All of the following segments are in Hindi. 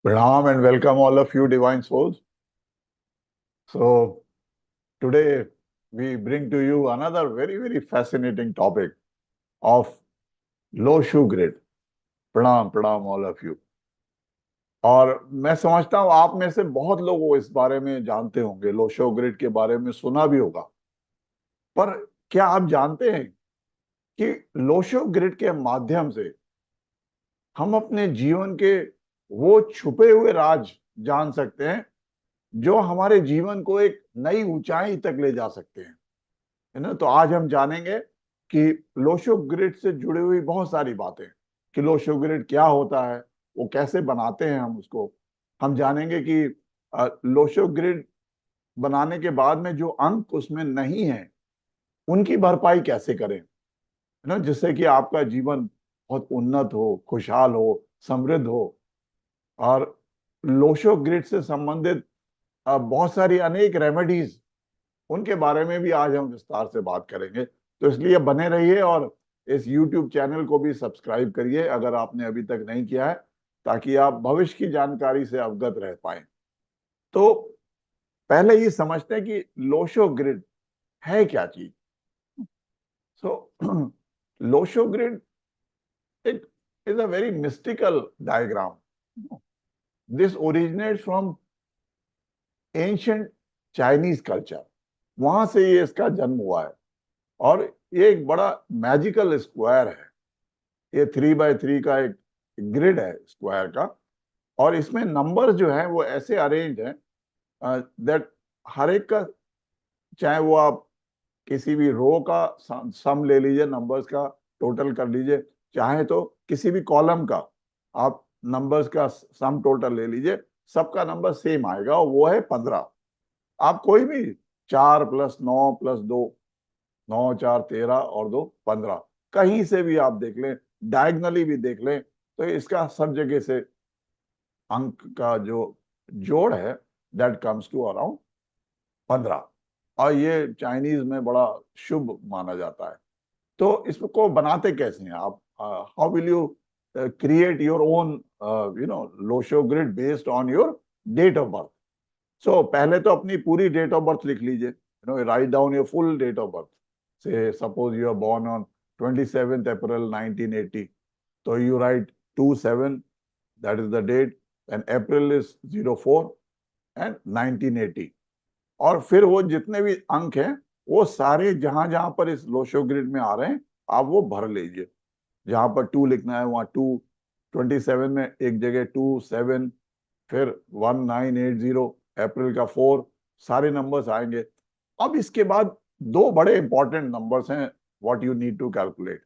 Pranam and welcome all of you divine souls. So today we bring to you another very fascinating topic of Loshu grid. Pranam all of you. और मैं समझता हूँ आप में से बहुत लोग इस बारे में जानते होंगे, लोशो ग्रिड के बारे में सुना भी होगा। पर क्या आप जानते हैं कि लोशो ग्रिड के माध्यम से हम अपने जीवन के वो छुपे हुए राज जान सकते हैं जो हमारे जीवन को एक नई ऊंचाई तक ले जा सकते हैं, है ना। तो आज हम जानेंगे कि लोशो ग्रिड से जुड़ी हुई बहुत सारी बातें, कि लोशो ग्रिड क्या होता है, वो कैसे बनाते हैं हम उसको। हम जानेंगे कि लोशो ग्रिड बनाने के बाद में जो अंक उसमें नहीं है उनकी भरपाई कैसे करें, है ना, जिससे कि आपका जीवन बहुत उन्नत हो, खुशहाल हो, समृद्ध हो। और लोशो ग्रिड से संबंधित बहुत सारी अनेक रेमेडीज, उनके बारे में भी आज हम विस्तार से बात करेंगे। तो इसलिए बने रहिए और इस YouTube चैनल को भी सब्सक्राइब करिए अगर आपने अभी तक नहीं किया है, ताकि आप भविष्य की जानकारी से अवगत रह पाए। तो पहले ये समझते हैं कि लोशो ग्रिड है क्या चीज। So Lo Shu grid it is a very mystical diagram. This originates from ancient Chinese culture. वहां से ये इसका जन्म हुआ है और ये एक बड़ा मैजिकल स्क्वायर है। ये 3x3 का एक ग्रिड है स्क्वायर का। और इसमें नंबर्स जो है वो ऐसे अरेंज है दैट हर एक का, चाहे वो आप किसी भी रो का सम ले लीजिए, नंबर्स का टोटल कर लीजिए, चाहे तो किसी भी कॉलम का आप नंबर्स का सम टोटल ले लीजिए, सबका नंबर सेम आएगा और वो है 15। आप कोई भी 4+9+2, 9 4 13 और 2 15, कहीं से भी आप देख लें, डायगनली भी देख लें, तो इसका सब जगह से अंक का जो जोड़ है दैट कम्स टू अराउंड 15। और ये चाइनीज में बड़ा शुभ माना जाता है। तो इसको बनाते कैसे हैं आप? How will you create your own Lo Shu grid based on your date of birth? So पहले तो अपनी पूरी डेट ऑफ बर्थ लिख लीजिए, write down your full date of birth. Say suppose you are born on 27th April 1980, so you write 27, that is the date, and April is 04 and 1980। और फिर वो जितने भी अंक हैं वो सारे जहां जहां पर इस लोशो ग्रिड में आ रहे हैं आप वो भर लीजिए। जहां पर 2 लिखना है वहां 2, 27 में एक जगह 2 7, फिर 1980, अप्रैल का 4, सारे नंबर्स आएंगे। अब इसके बाद दो बड़े इंपॉर्टेंट नंबर्स हैं what you need to calculate.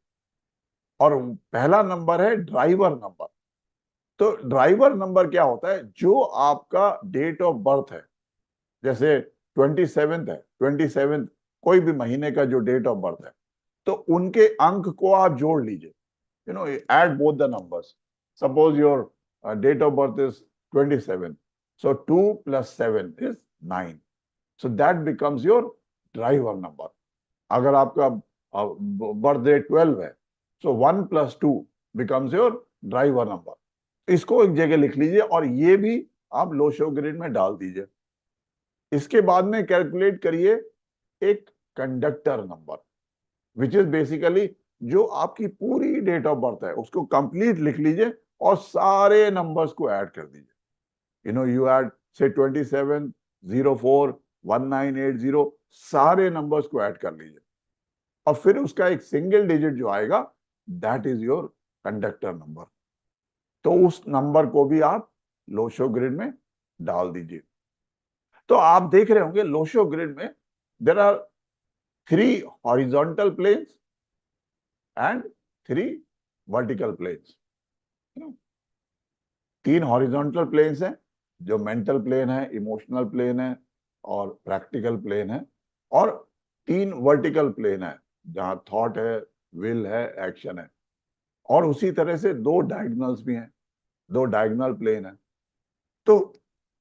और पहला नंबर है ड्राइवर नंबर। तो ड्राइवर नंबर क्या होता है? जो आपका डेट ऑफ बर्थ है, जैसे 27th है, 27th कोई भी महीने का जो डेट ऑफ बर्थ है, तो उनके अंक को आप जोड़ लीजिए, add both the numbers. Suppose your date of birth is 27, so 2 plus 7 is 9, so that becomes your driver number. अगर आपका बर्थ डे 12 है, so 1 plus 2 becomes your driver number. इसको एक जगह लिख लीजिए और ये भी आप लोशो ग्रिड में डाल दीजिए। इसके बाद में कैलकुलेट करिए एक conductor number, which is basically जो आपकी पूरी डेट ऑफ बर्थ है उसको कंप्लीट लिख लीजिए और सारे नंबर्स को ऐड कर दीजिए। यू ऐड से 27, 04, 1980, सारे नंबर्स को ऐड कर लीजिए और फिर उसका एक सिंगल डिजिट जो आएगा that is your conductor number. तो उस नंबर को भी आप लोशो ग्रिड में डाल दीजिए। तो आप देख रहे होंगे लोशो ग्रिड में there are 3 horizontal planes and 3 vertical planes. 3 horizontal planes हैं जो मेंटल प्लेन है, इमोशनल प्लेन है और प्रैक्टिकल प्लेन है। और 3 वर्टिकल प्लेन है जहां थॉट है, विल है, एक्शन है। और उसी तरह से 2 डायगोनल्स भी हैं, 2 डायगोनल प्लेन है। तो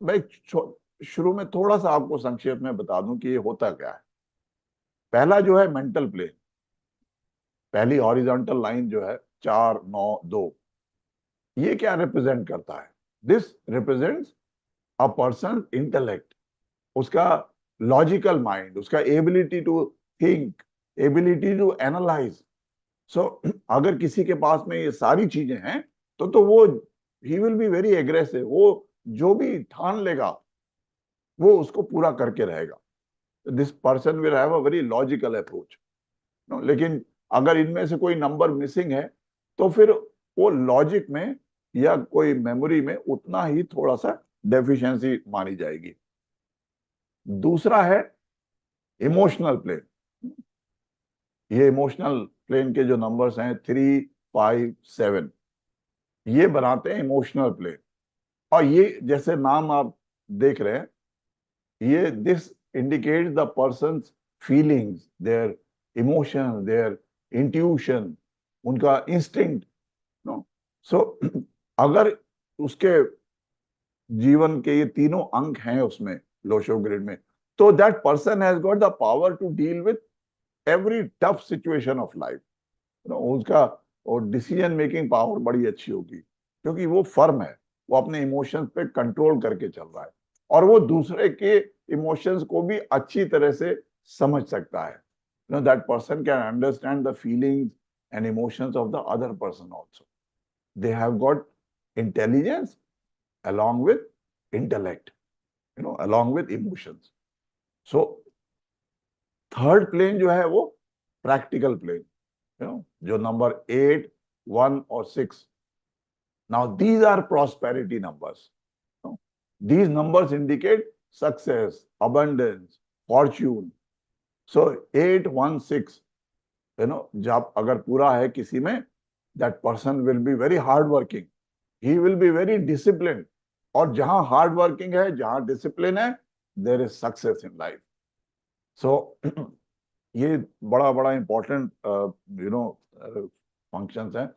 मैं शुरू में थोड़ा सा आपको संक्षेप में बता दूं कि ये होता क्या है। पहला जो है मेंटल प्लेन, पहली हॉरिजॉन्टल लाइन जो है 4 9 2, ये क्या रिप्रेजेंट करता है? This represents a person intellect, उसका लॉजिकल माइंड, उसका ability to think, ability to analyse. So अगर किसी के पास में ये सारी चीजें हैं तो वो he will be very aggressive, वो जो भी ठान लेगा वो उसको पूरा करके रहेगा। This person will have a very logical approach. लेकिन अगर इनमें से कोई नंबर मिसिंग है तो फिर वो लॉजिक में या कोई मेमोरी में उतना ही थोड़ा सा डेफिशिएंसी मानी जाएगी। दूसरा है इमोशनल प्लेन। ये इमोशनल प्लेन के जो नंबर्स हैं 3, 5, 7, ये बनाते हैं इमोशनल प्लेन। और ये जैसे नाम आप देख रहे हैं, ये this indicates the person's feelings, their emotion, their intuition, उनका इंस्टिंक्ट। नो सो अगर उसके जीवन के ये तीनों अंक हैं उसमें, लोशो ग्रिड में, तो that person has got the power to deal with every tough situation of life. उसका और डिसीजन मेकिंग पावर बड़ी अच्छी होगी, क्योंकि वो फर्म है, वो अपने इमोशंस पे कंट्रोल करके चल रहा है और वो दूसरे के इमोशंस को भी अच्छी तरह से समझ सकता है। That person can understand the feelings and emotions of the other person also. They have got intelligence along with intellect, along with emotions. So third plane जो है वो प्रैक्टिकल प्लेन, जो नंबर 8, 1 और 6। Now these are prosperity numbers. These numbers indicate success, abundance, fortune. So 8, 1, 6, जब अगर पूरा है किसी में, that person will be very hard working, he will be very disciplined. और जहां हार्ड वर्किंग है, जहां डिसिप्लिन है, there is success in life. So ये बड़ा बड़ा इंपॉर्टेंट फंक्शंस हैं।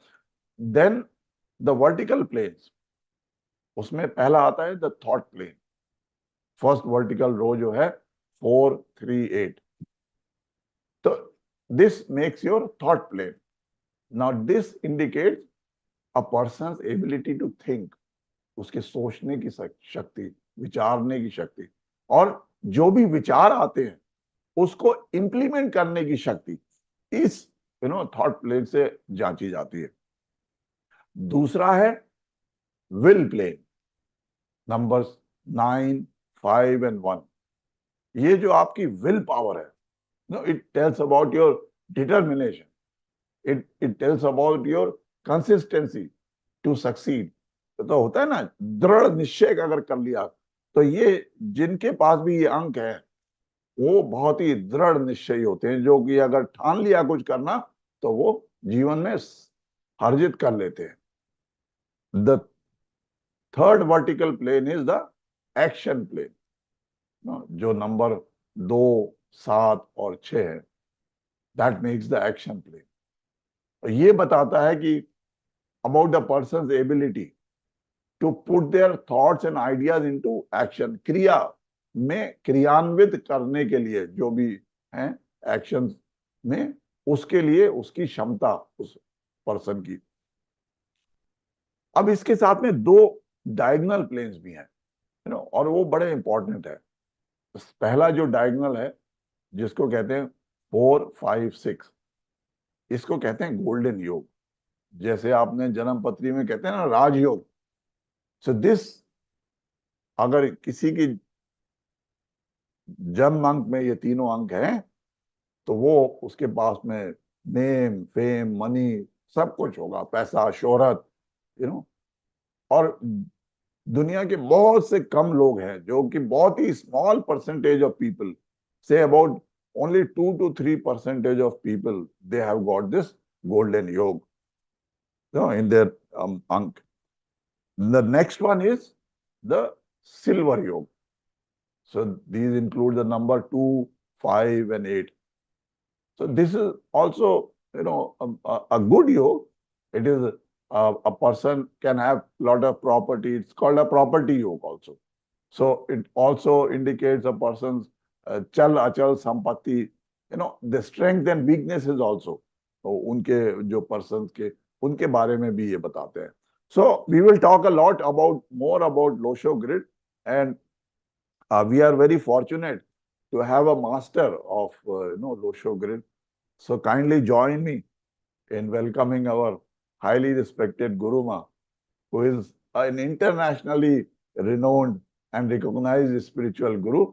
देन द वर्टिकल प्लेन्स, उसमें पहला आता है the thought plane. First vertical row जो है 4, 3, 8, तो this makes your thought plane. Now this indicates a person's ability to think, उसके सोचने की शक्ति, विचारने की शक्ति, और जो भी विचार आते हैं उसको इंप्लीमेंट करने की शक्ति इस थॉट प्लेन से जांची जाती है। दूसरा है विल प्लेन, नंबर्स 9, 5 एंड 1। ये जो आपकी विल पावर है, it tells about your determination, it tells about your consistency to succeed. तो होता है ना, दृढ़ निश्चय अगर कर लिया, तो ये जिनके पास भी ये अंक है वो बहुत ही दृढ़ निश्चयी होते हैं, जो कि अगर ठान लिया कुछ करना तो वो जीवन में अर्जित कर लेते हैं। The third vertical plane is the action plane, जो नंबर 2, 7 और 6 है, that makes the action plane. तो ये बताता है कि about the person's ability to put their thoughts and ideas into action, क्रिया में क्रियान्वित करने के लिए जो भी हैं एक्शन में, उसके लिए उसकी क्षमता उस पर्सन की। अब इसके साथ में 2 डायगोनल प्लेन्स भी हैं, और वो बड़े इंपॉर्टेंट है। पहला जो डायगोनल है, जिसको कहते हैं 4, 5, 6, इसको कहते हैं गोल्डन योग। जैसे आपने जन्म पत्री में कहते हैं ना राजयोग। सो दिस, अगर किसी की जन्म अंक में ये तीनों अंक हैं तो वो उसके पास में नेम, फेम, मनी, सब कुछ होगा, पैसा, शोहरत, और दुनिया के बहुत से कम लोग हैं, जो कि बहुत ही small percentage of people, say about only 2 to 3% of people, they have got this golden yoga, in their ank. The next one is the silver yoga. So these include the number 2, 5 and 8. So this is also, a good yoga. It is a person can have lot of property. It's called a property yoga also. So it also indicates a person's chal achal sampatti, the strength and weaknesses also. तो उनके जो पर्सन के, उनके बारे में भी ये बताते हैं। So we will talk a lot more about Losho Grid, and we are very fortunate to have a master of Losho Grid. So kindly join me in welcoming our highly respected Guru Ma, who is an internationally renowned and recognized spiritual guru.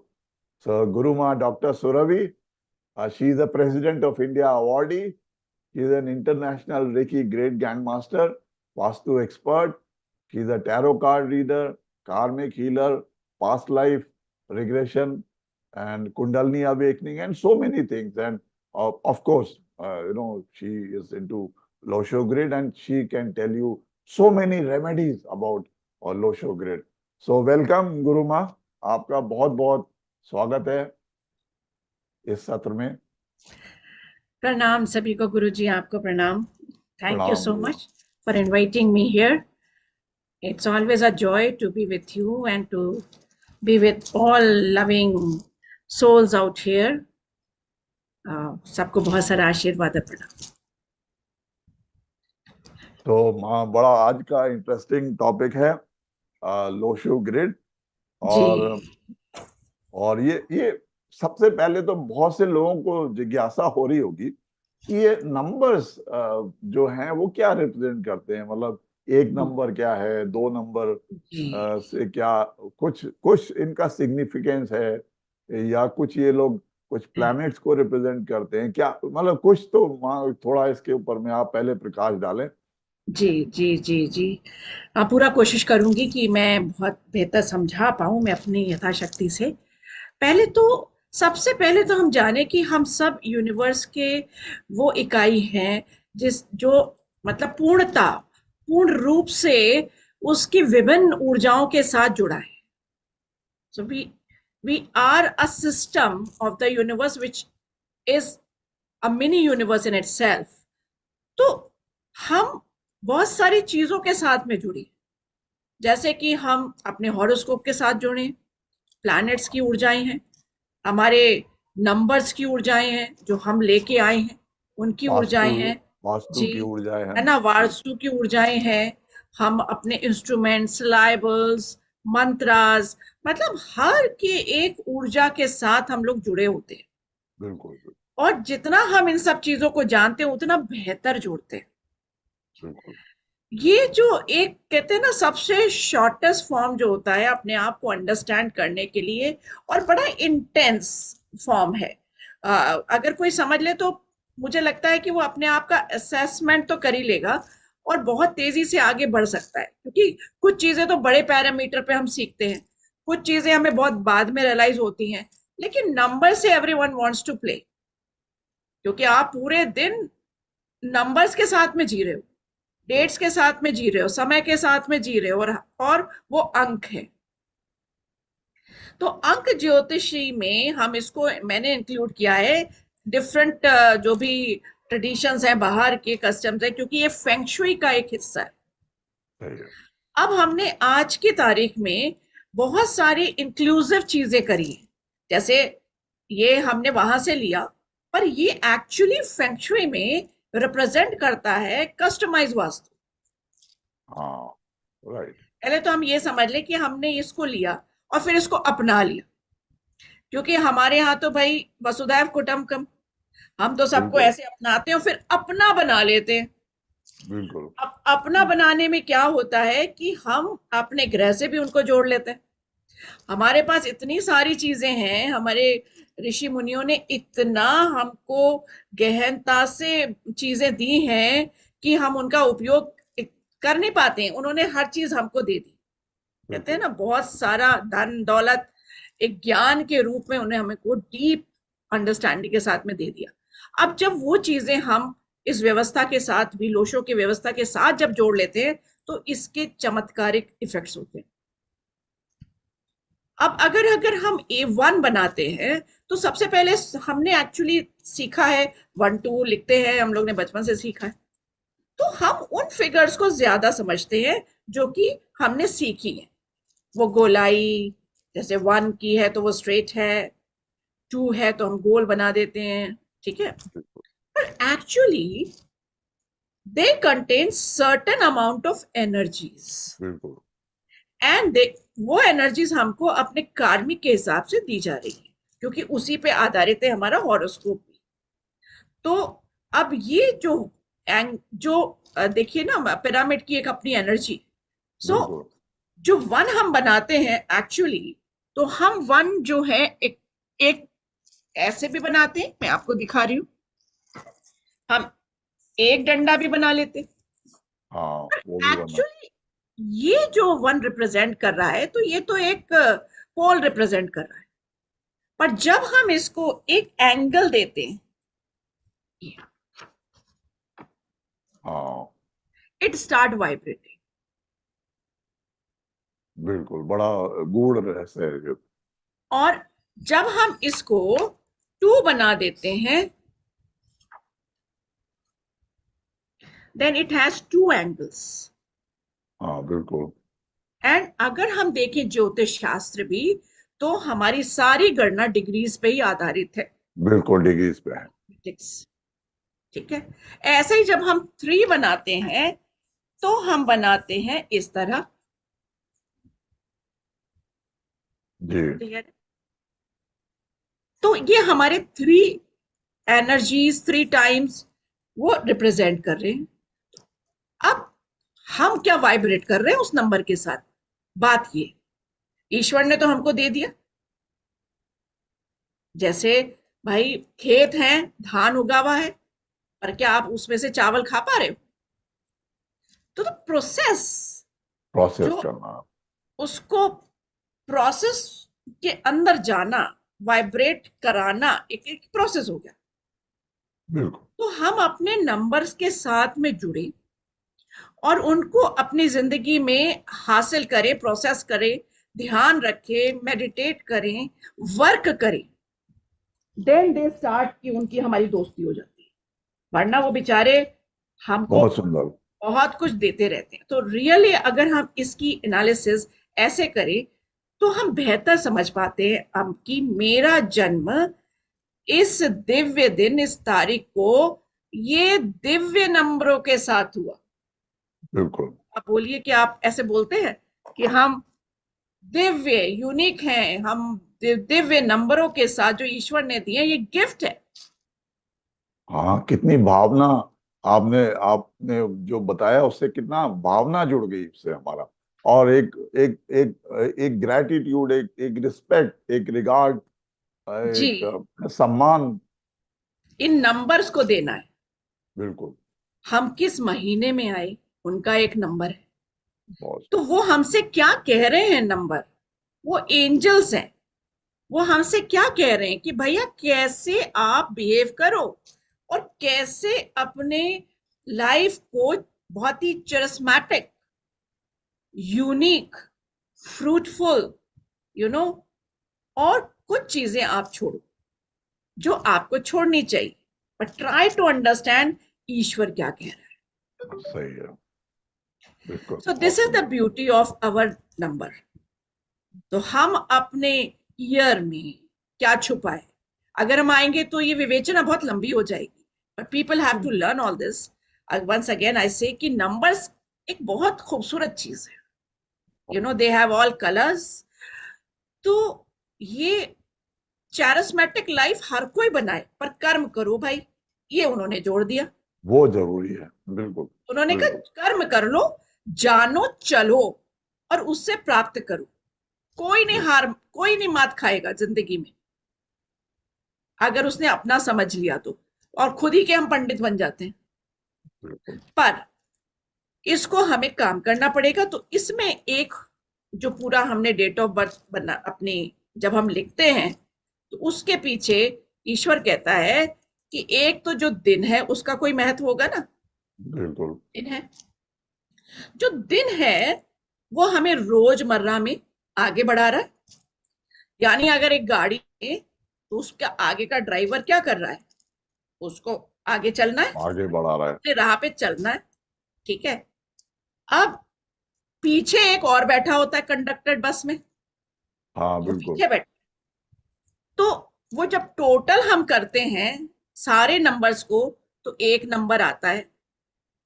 So Guru Ma Dr. Suravi, she is the President of India awardee. She is an international Reiki Great Grandmaster, Vastu expert. She is a tarot card reader, karmic healer, past life regression, and Kundalini awakening, and so many things. And of course, she is into Losho Grid, and she can tell you so many remedies about Losho Grid. So welcome, Guru Ma. आपका बहुत बहुत स्वागत है इस सत्र में. प्रणाम सभी को गुरुजी, आपको प्रणाम. Thank you so प्रणाम. much for inviting me here. It's always a joy to be with you and to be with all loving souls out here. सबको बहुत सारा आशीर्वाद है. प्रणाम. तो बड़ा आज का इंटरेस्टिंग टॉपिक है लोशो ग्रिड. और ये सबसे पहले तो बहुत से लोगों को जिज्ञासा हो रही होगी कि ये नंबर्स जो हैं वो क्या रिप्रेजेंट करते हैं. मतलब एक नंबर क्या है, दो नंबर से क्या कुछ इनका सिग्निफिकेंस है, या कुछ ये लोग कुछ प्लैनेट्स को रिप्रेजेंट करते हैं क्या. मतलब कुछ तो थोड़ा इसके ऊपर में आप पहले प्रकाश डालें. जी जी जी जी, पूरा कोशिश करूंगी कि मैं बहुत बेहतर समझा पाऊं मैं अपनी यथाशक्ति से. पहले तो सबसे पहले तो हम जाने कि हम सब यूनिवर्स के वो इकाई हैं जो मतलब पूर्ण रूप से उसकी विभिन्न ऊर्जाओं के साथ जुड़ा है. So we are a system of the universe which is a mini universe in itself. तो हम बहुत सारी चीजों के साथ में जुड़ी, जैसे कि हम अपने हॉरोस्कोप के साथ जुड़े, प्लैनेट्स की ऊर्जाएं हैं, हमारे नंबर्स की ऊर्जाएं हैं जो हम लेके आए हैं, उनकी ऊर्जाएं हैं. वास्तु की ऊर्जाएं है ना, वास्तु की ऊर्जाएं हैं. हम अपने इंस्ट्रूमेंट्स, लाइबल्स, मंत्रास, मतलब हर के एक ऊर्जा के साथ हम लोग जुड़े होते हैं. बिल्कुल. और जितना हम इन सब चीजों को जानते हैं उतना बेहतर जुड़ते हैं. बिल्कुल. ये जो एक कहते हैं ना सबसे शॉर्टेस्ट फॉर्म जो होता है अपने आप को अंडरस्टैंड करने के लिए, और बड़ा इंटेंस फॉर्म है. अगर कोई समझ ले तो मुझे लगता है कि वो अपने आप का असेसमेंट तो कर ही लेगा और बहुत तेजी से आगे बढ़ सकता है, क्योंकि कुछ चीजें तो बड़े पैरामीटर पे हम सीखते हैं, कुछ चीजें हमें बहुत बाद में रियलाइज होती हैं. लेकिन नंबर से एवरीवन वांट्स टू प्ले, क्योंकि आप पूरे दिन नंबर्स के साथ में जी रहे हो, डेट्स के साथ में जी रहे हो, समय के साथ में जी रहे हो, और वो अंक है. तो अंक ज्योतिषी में हम इसको मैंने इंक्लूड किया है. डिफरेंट जो भी ट्रेडिशंस हैं, बाहर के कस्टम्स है, क्योंकि ये फेंग शुई का एक हिस्सा है. अब हमने आज की तारीख में बहुत सारी इंक्लूसिव चीजें करी, जैसे ये हमने वहां से लिया, पर ये एक्चुअली फेंग शुई में रिप्रेजेंट करता है कस्टमाइज वास्तु. राइट. पहले तो हम ये समझ ले कि हमने इसको लिया और फिर इसको अपना लिया, क्योंकि हमारे यहाँ तो भाई वसुधैव कुटुंबकम, हम तो सबको ऐसे अपनाते हैं और फिर अपना बना लेते हैं. बिल्कुल. अपना बनाने में क्या होता है कि हम अपने ग्रह से भी उनको जोड़ लेते हैं. हमारे पास इतनी सारी चीजें हैं, हमारे ऋषि मुनियों ने इतना हमको गहनता से चीजें दी हैं कि हम उनका उपयोग कर नहीं पाते हैं. उन्होंने हर चीज हमको दे दी. कहते हैं ना, बहुत सारा धन दौलत एक ज्ञान के रूप में उन्हें हमें को डीप अंडरस्टैंडिंग के साथ में दे दिया. अब जब वो चीजें हम इस व्यवस्था के साथ भी, लोशो की व्यवस्था के साथ जब जोड़ लेते हैं, तो इसके चमत्कारिक इफेक्ट्स होते हैं. अब अगर हम A1 बनाते हैं, तो सबसे पहले हमने एक्चुअली सीखा है 1 2 लिखते हैं, हम लोग ने बचपन से सीखा है. तो हम उन फिगर्स को ज्यादा समझते हैं जो कि हमने सीखी है. वो गोलाई, जैसे 1 की है तो वो स्ट्रेट है, 2 है तो हम गोल बना देते हैं, ठीक है. पर actually they contain certain amount of energies बिल्कुल। and they वो एनर्जीज हमको अपने कार्मिक के हिसाब से दी जा रही है, क्योंकि उसी पे आधारित है हमारा हॉरोस्कोप भी। तो अब ये जो देखिए ना, पिरामिड की एक अपनी एनर्जी। सो बिल्कुल। जो वन हम बनाते हैं एक्चुअली, तो हम वन जो है एक ऐसे भी बनाते हैं, मैं आपको दिखा रही हूं। हम एक डंडा भी बना लेते, हाँ, वो भी बना। एक्चुअली ये जो वन रिप्रेजेंट कर रहा है, तो ये तो एक पोल रिप्रेजेंट कर रहा है। पर जब हम इसको एक एंगल देते हैं, हाँ, इट स्टार्ट वाइब्रेटिंग। बिल्कुल, बड़ा गूढ़ रहस्य है ये। और जब हम इसको टू बना देते हैं, then it has two angles. हाँ, बिल्कुल। एंड अगर हम देखें ज्योतिष शास्त्र भी, तो हमारी सारी गणना डिग्रीज पे ही आधारित है। बिल्कुल डिग्रीज पे है। ठीक है। ऐसे ही जब हम थ्री बनाते हैं, तो हम बनाते हैं इस तरह। जी। क्लियर है? तो ये हमारे थ्री एनर्जीज, थ्री टाइम्स वो रिप्रेजेंट कर रहे हैं। अब हम क्या वाइब्रेट कर रहे हैं उस नंबर के साथ, बात ये, ईश्वर ने तो हमको दे दिया। जैसे भाई खेत है, धान उगा हुआ है, पर क्या आप उसमें से चावल खा पा रहे हो? तो प्रोसेस प्रोसेस जो करना। उसको प्रोसेस के अंदर जाना, वाइब्रेट कराना, एक एक प्रोसेस हो गया। बिल्कुल। तो हम अपने नंबर्स के साथ में जुड़े और उनको अपनी जिंदगी में हासिल करें, प्रोसेस करें, ध्यान रखें, मेडिटेट करें, वर्क करें, देन दे स्टार्ट की उनकी हमारी दोस्ती हो जाती है। वरना वो बेचारे हमको बहुत सुंदर। बहुत कुछ देते रहते हैं। तो रियली अगर हम इसकी एनालिसिस ऐसे करें, तो हम बेहतर समझ पाते हैं हम कि मेरा जन्म इस दिव्य दिन, इस तारीख को, ये दिव्य नंबरों के साथ हुआ। बिल्कुल। आप बोलिए कि आप ऐसे बोलते हैं कि हम दिव्य यूनिक हैं, हम दिव्य नंबरों के साथ जो ईश्वर ने दिए, ये गिफ्ट है। हाँ, कितनी भावना। आपने आपने जो बताया उससे कितना भावना जुड़ गई उससे हमारा। और एक एक एक एक ग्रेटिट्यूड, एक रिस्पेक्ट, एक रिगार्ड, जी, एक सम्मान। इन नंबर्स को देना है। बिल्कुल। हम किस महीने में आए, उनका एक नंबर है। बहुत। तो वो हमसे क्या कह रहे हैं नंबर, वो एंजल्स हैं। वो हमसे क्या कह रहे हैं कि भैया कैसे आप बिहेव करो, और कैसे अपने लाइफ को बहुत ही चरिस्मेटिक, यूनिक, फ्रूटफुल, यू नो, और कुछ चीजें आप छोड़ो जो आपको छोड़नी चाहिए, बट ट्राई टू अंडरस्टैंड ईश्वर क्या कह रहा सही है। बिल्कुल, है। सो बहुत दिस इज द सुंदर। Beauty of our number. तो हम अपने ईयर में क्या छुपा है, अगर हम आएंगे तो ये विवेचना बहुत लंबी हो जाएगी, but people have to learn all this. Once again I say कि नंबर्स एक बहुत खूबसूरत चीज है, दे हैव ऑल कलर्स। तो ये चैरिस्मेटिक लाइफ हर कोई बनाए, पर कर्म करो भाई, ये उन्होंने जोड़ दिया। वो जरूरी है। बिल्कुल। उन्होंने कहा बिल्कुल। कर्म कर लो, जानो चलो, और उससे प्राप्त करो। कोई नहीं मात खाएगा जिंदगी में, अगर उसने अपना समझ लिया तो। और खुद ही के हम पंडित बन जाते हैं। बिल्कुल। पर इसको हमें काम करना पड़ेगा। तो इसमें एक जो पूरा हमने डेट ऑफ बर्थ बना अपनी, जब हम लिखते हैं, तो उसके पीछे ईश्वर कहता है कि एक तो जो दिन है उसका कोई महत्व होगा ना। बिल्कुल। दिन है, जो दिन है वो हमें रोजमर्रा में आगे बढ़ा रहा है। यानी अगर एक गाड़ी है, तो उसका आगे का ड्राइवर क्या कर रहा है, उसको आगे चलना है, आगे बढ़ा रहा है। अपने राह पे चलना है। ठीक है। अब पीछे एक और बैठा होता है कंडक्टर बस में, हाँ, वो बिल्कुल। पीछे बैठ, तो वो जब टोटल हम करते हैं सारे नंबर्स को, तो एक नंबर आता है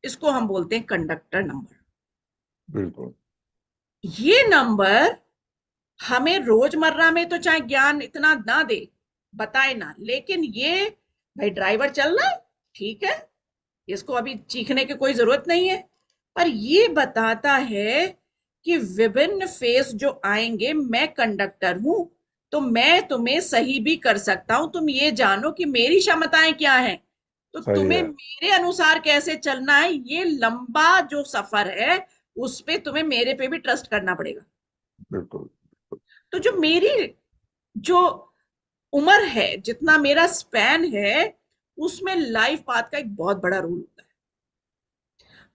इसको हम बोलते हैं कंडक्टर नंबर। बिल्कुल। ये नंबर हमें रोजमर्रा में तो चाहे ज्ञान इतना ना दे, बताए ना, लेकिन ये भाई ड्राइवर चल रहा है, ठीक है, इसको अभी सीखने की कोई जरूरत नहीं है, पर ये बताता है कि विभिन्न फेज जो आएंगे, मैं कंडक्टर हूं, तो मैं तुम्हें सही भी कर सकता हूं, तुम ये जानो कि मेरी क्षमताएं क्या हैं, तो सही तुम्हें है। मेरे अनुसार कैसे चलना है, ये लंबा जो सफर है उस पे तुम्हें मेरे पे भी ट्रस्ट करना पड़ेगा। बिल्कुल। तो जो मेरी जो उम्र है, जितना मेरा स्पैन है, उसमें लाइफ पाथ का एक बहुत बड़ा रोल होता है।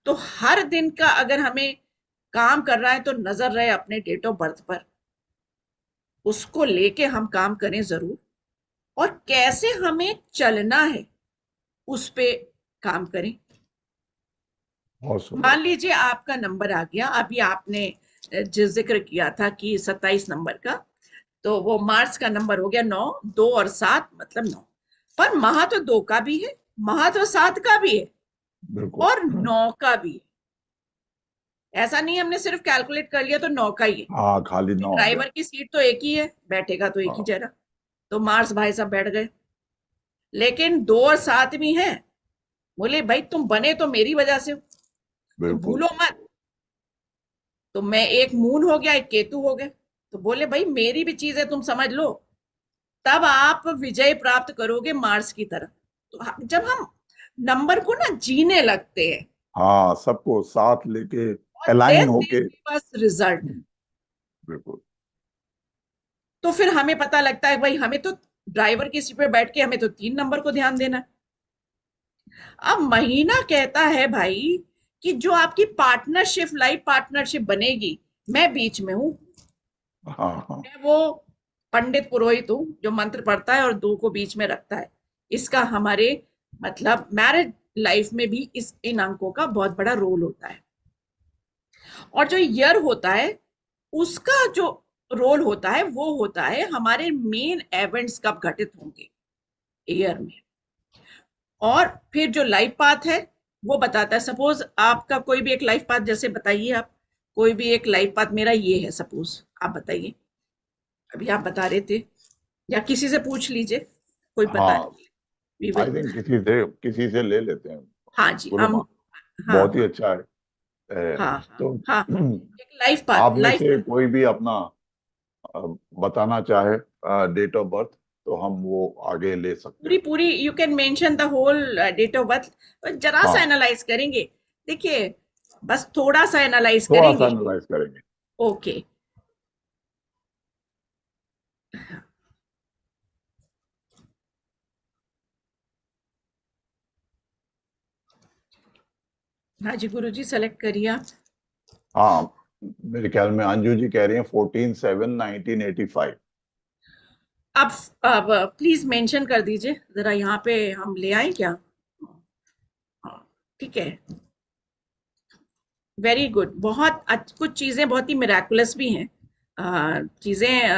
तो हर दिन का अगर हमें काम कर रहा है तो नजर रहे अपने डेट ऑफ बर्थ पर, उसको लेके हम काम करें जरूर, और कैसे हमें चलना है उस पे काम करें। बहुत सुंदर। मान लीजिए आपका नंबर आ गया, अभी आपने जो जिक्र किया था कि 27 नंबर का, तो वो मार्च का नंबर हो गया 9, 2 और 7 मतलब 9, पर महत्व 2 का भी है, महत्व 7 का भी है, बिल्कुल। और 9 का भी है। ऐसा नहीं हमने सिर्फ कैलकुलेट कर लिया तो 9 का ही है, हाँ, खाली क्योंकि 9 आ गया। ड्राइवर की सीट तो एक ही है, बैठेगा तो एक ही हाँ। जगह, तो मार्स भाई साहब बैठ गए। लेकिन 2 और 7 भी हैं, बोले भाई तुम बने तो मेरी वजह से हो, तो बिल्कुल। भूलो मत। तो मैं एक मून हो गया, एक केतु हो गए, तो बोले भाई मेरी भी चीज है, तुम समझ लो, तब आप विजय प्राप्त करोगे मार्स की तरफ। तो जब हम नंबर को ना जीने लगते हैं, हाँ, सबको साथ लेके और अलाइन देन दे होके। गिव अस रिजल्ट, बिल्कुल। तो फिर हमें पता लगता है भाई हमें तो ड्राइवर की सीट पे बैठ के हमें तो 3 नंबर को ध्यान देना है। अब महीना कहता है भाई कि जो आपकी पार्टनरशिप, लाइफ पार्टनरशिप बनेगी, मैं बीच में हूं, हाँ हाँ। मैं वो पंडित पुरोहित हूं जो मंत्र पढ़ता है और 2 को बीच में रखता है। इसका हमारे मतलब मैरिज लाइफ में भी इस इन अंकों का बहुत बड़ा रोल होता है। और जो ईयर होता है, उसका जो रोल होता है वो होता है हमारे मेन इवेंट्स कब घटित होंगे ईयर में। और फिर जो लाइफ पाथ है वो बताता है, सपोज आपका कोई भी एक लाइफ पाथ, जैसे बताइए आप, कोई भी एक लाइफ पाथ मेरा ये है, सपोज आप बताइए, अभी आप बता रहे थे, या किसी से पूछ लीजिए, कोई पता हाँ, नहीं, वी आई विल। थिंक किसी से ले लेते हैं। हाँ जी, बोलो हम, माँ। हाँ बहुत ही हाँ अच्छा है। हाँ हाँ तो हाँ, एक लाइफ पाथ, आप में लाइफ से पाथ कोई भी अपना अ, बताना चाहे डेट ऑफ बर्थ, तो हम वो आगे ले सकते पूरी हैं। पूरी, you can mention the whole date of birth, जरा सा हाँ, एनालाइज करेंगे, देखिए, बस थोड़ा सा एनालाइज थोड़ा सा करेंगे। एनालाइज करेंगे। ओके, हाँ जी गुरु जी, सेलेक्ट करिए आप। हाँ, मेरे ख्याल में अंजू जी कह रही हैं 14/7/1985। अब प्लीज मेंशन कर दीजिए जरा, यहाँ पे हम ले आए क्या। हाँ, ठीक है, वेरी गुड, बहुत कुछ चीजें बहुत ही मिराकुलस भी हैं, चीजें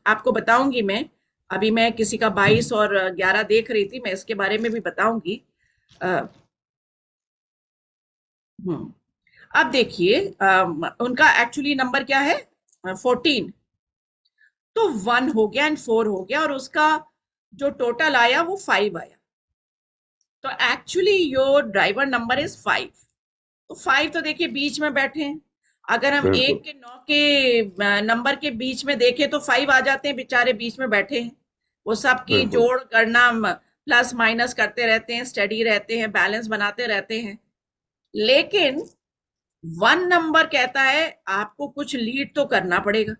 आपको बताऊंगी मैं। अभी मैं किसी का 22 और 11 देख रही थी, मैं इसके बारे में भी बताऊंगी। अ, हम्म, अब देखिए, उनका एक्चुअली नंबर क्या है, 14, तो 1 हो गया एंड 4 हो गया, और उसका जो टोटल आया वो 5 आया, तो actually your driver number is 5। तो 5 तो देखिए बीच में बैठे हैं, अगर हम बिल्कुल। 1 के 9 के नंबर के बीच में देखें तो 5 आ जाते हैं, बेचारे बीच में बैठे हैं, वो सब की बिल्कुल। जोड़ करना, प्लस माइनस करते रहते हैं, स्टडी रहते हैं, बैलेंस बनाते रहते हैं। लेकिन 1 नंबर कहता है आपको कुछ लीड तो करना पड़ेगा,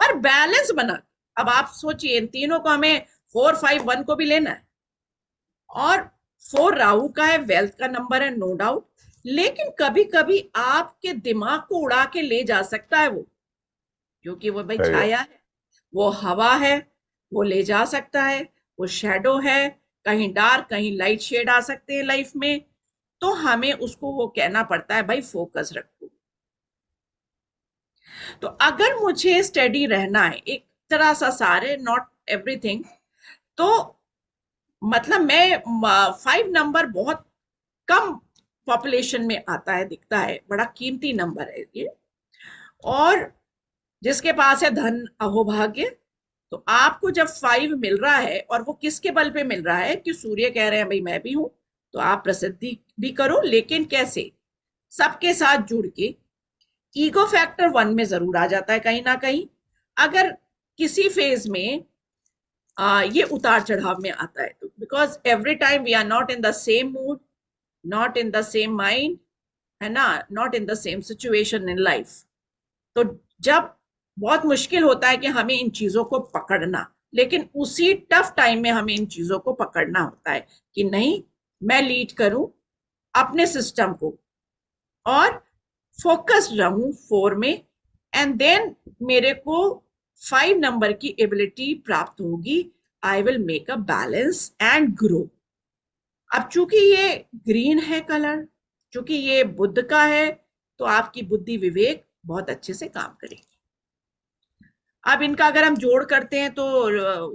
पर बैलेंस बना। अब आप सोचिए, इन तीनों को हमें 4, 5, 1 को भी लेना है, और 4 राहु का है, वेल्थ का नंबर है, नो डाउट, लेकिन कभी कभी आपके दिमाग को उड़ा के ले जा सकता है वो, क्योंकि वो भाई सही है। छाया है, वो हवा है, वो ले जा सकता है, वो शेडो है, कहीं डार्क कहीं लाइट शेड आ सकते हैं लाइफ में, तो हमें उसको वो कहना पड़ता है भाई फोकस रखो। तो अगर मुझे स्टडी रहना है, एक तरह सा सारे, नॉट एवरीथिंग, तो मतलब मैं 5 नंबर बहुत कम पॉपुलेशन में आता है, दिखता है, बड़ा कीमती नंबर है ये। और जिसके पास है धन अहोभाग्य, तो आपको जब 5 मिल रहा है, और वो किसके बल पे मिल रहा है कि सूर्य कह रहे हैं भाई मैं भी हूं, तो आप प्रसिद्धि भी करो, लेकिन कैसे? सबके साथ जुड़ के। ईगो फैक्टर 1 में जरूर आ जाता है कहीं ना कहीं, अगर किसी फेज में ये उतार चढ़ाव में आता है तो, because every time we are not in the same mood, not in the same mind, है ना, not in the same situation in life. तो जब बहुत मुश्किल होता है कि हमें इन चीजों को पकड़ना, लेकिन उसी टफ टाइम में हमें इन चीजों को पकड़ना होता है कि नहीं, मैं लीड करूं अपने सिस्टम को और फोकस्ड रहूं 4 में, एंड देन मेरे को 5 नंबर की एबिलिटी प्राप्त होगी। I will make a balance and grow. अब चूंकि ये ग्रीन है कलर, चूंकि ये बुद्ध का है, तो आपकी बुद्धि विवेक बहुत अच्छे से काम करेगी। अब इनका अगर हम जोड़ करते हैं तो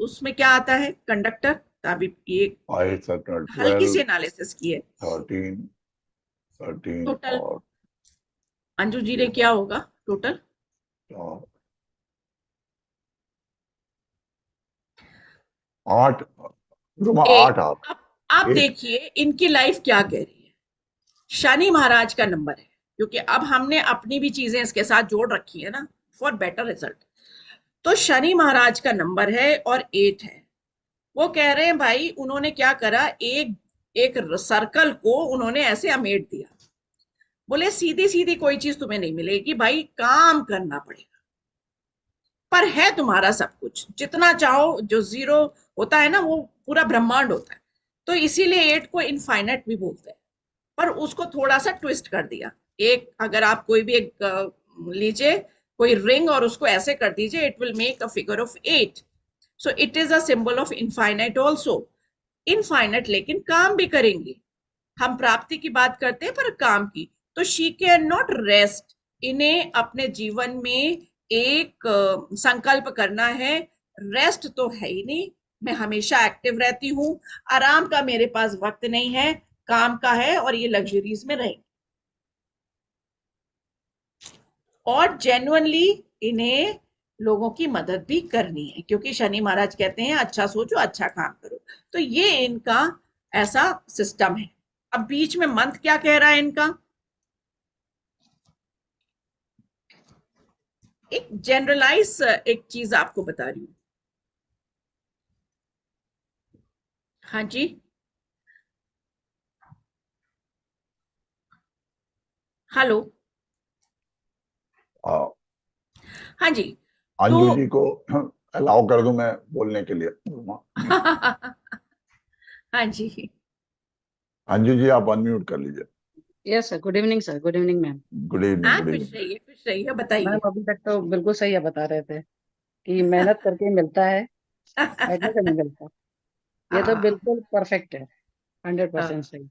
उसमें क्या आता है कंडक्टर। अभी ये 5, 7, हल्की 12, सी एनालिसिस की है। 13, 13 टोटल और अंजू जी ने क्या होगा टोटल? 8, रुमा एक। 8 आप अब आप 8। देखिए इनकी लाइफ क्या कह रही है। शनि महाराज का नंबर है, क्योंकि अब हमने अपनी भी चीजें इसके साथ जोड़ रखी है ना, फॉर बेटर रिजल्ट। तो शनि महाराज का नंबर है और 8 है। वो कह रहे हैं भाई, उन्होंने क्या करा, एक एक सर्कल को उन्होंने ऐसे अमेट दिया। बोले सीधी सीधी कोई चीज तुम्हें नहीं मिलेगी भाई, काम करना पड़ेगा। पर है तुम्हारा सब कुछ, जितना चाहो। जो जीरो होता है ना, वो पूरा ब्रह्मांड होता है। तो इसीलिए 8 को इनफाइनाइट भी बोलते हैं, पर उसको थोड़ा सा ट्विस्ट कर दिया। एक अगर आप कोई भी एक लीजिए कोई रिंग और उसको ऐसे कर दीजिए, it will make a figure of 8। So it is a symbol of infinite also. Infinite लेकिन काम भी करेंगे। हम प्राप्ति की बात करते हैं पर काम की। तो शी कैन नॉट रेस्ट। इन्हें अपने जीवन में एक संकल्प करना है। रेस्ट तो है ही नहीं, मैं हमेशा एक्टिव रहती हूँ। आराम का मेरे पास वक्त नहीं है, काम का है, और ये लग्जरीज में रहेंगे। और जेन्युइनली इन्हें लोगों की मदद भी करनी है, क्योंकि शनि महाराज कहते हैं अच्छा सोचो अच्छा काम करो। तो ये इनका ऐसा सिस्टम है। अब बीच में मंथ क्या कह रहा है इनका, एक जनरलाइज एक चीज आपको बता रही हूँ। हाँ जी। हेलो। हाँ जी। तो अंजू जी को अलाउ कर दूं मैं बोलने के लिए, रुमा? हाँ जी। अंजू जी आप अनम्यूट कर लीजिए। Yes sir, good evening sir, good evening ma'am. Good evening, हाँ, गुड इवनिंग। खुश रहिए, बताइए। मैम अभी तक तो बिल्कुल सही है, बता रहे थे कि मेहनत करके मिलता है, बैठने से नहीं मिलता। ये तो हाँ, बिल्कुल परफेक्ट है, 100% हाँ, सही।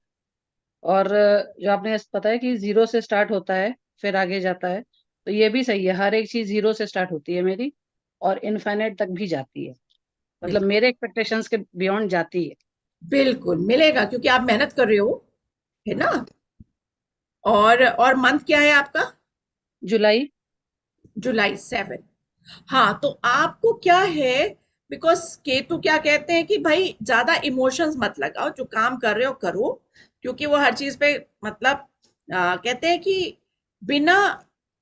और जो आपने पता है कि जीरो से स्टार्ट होता है फिर आगे जाता है, तो ये भी सही है। हर एक चीज जीरो से स्टार्ट होती है मेरी, और इनफाइनाइट तक भी जाती है। मतलब बिल्कुल मेरे एक्सपेक्टेशंस के बियॉन्ड जाती है। बिल्कुल मिलेगा, क्योंकि आप मेहनत कर रहे हो, है ना। और मंथ क्या है आपका? जुलाई। जुलाई 7। हाँ, तो आपको क्या है, बिकॉज केतु क्या कहते हैं कि भाई ज्यादा इमोशंस मत लगाओ, जो काम कर रहे हो करो। क्योंकि वो हर चीज पे मतलब कहते हैं कि बिना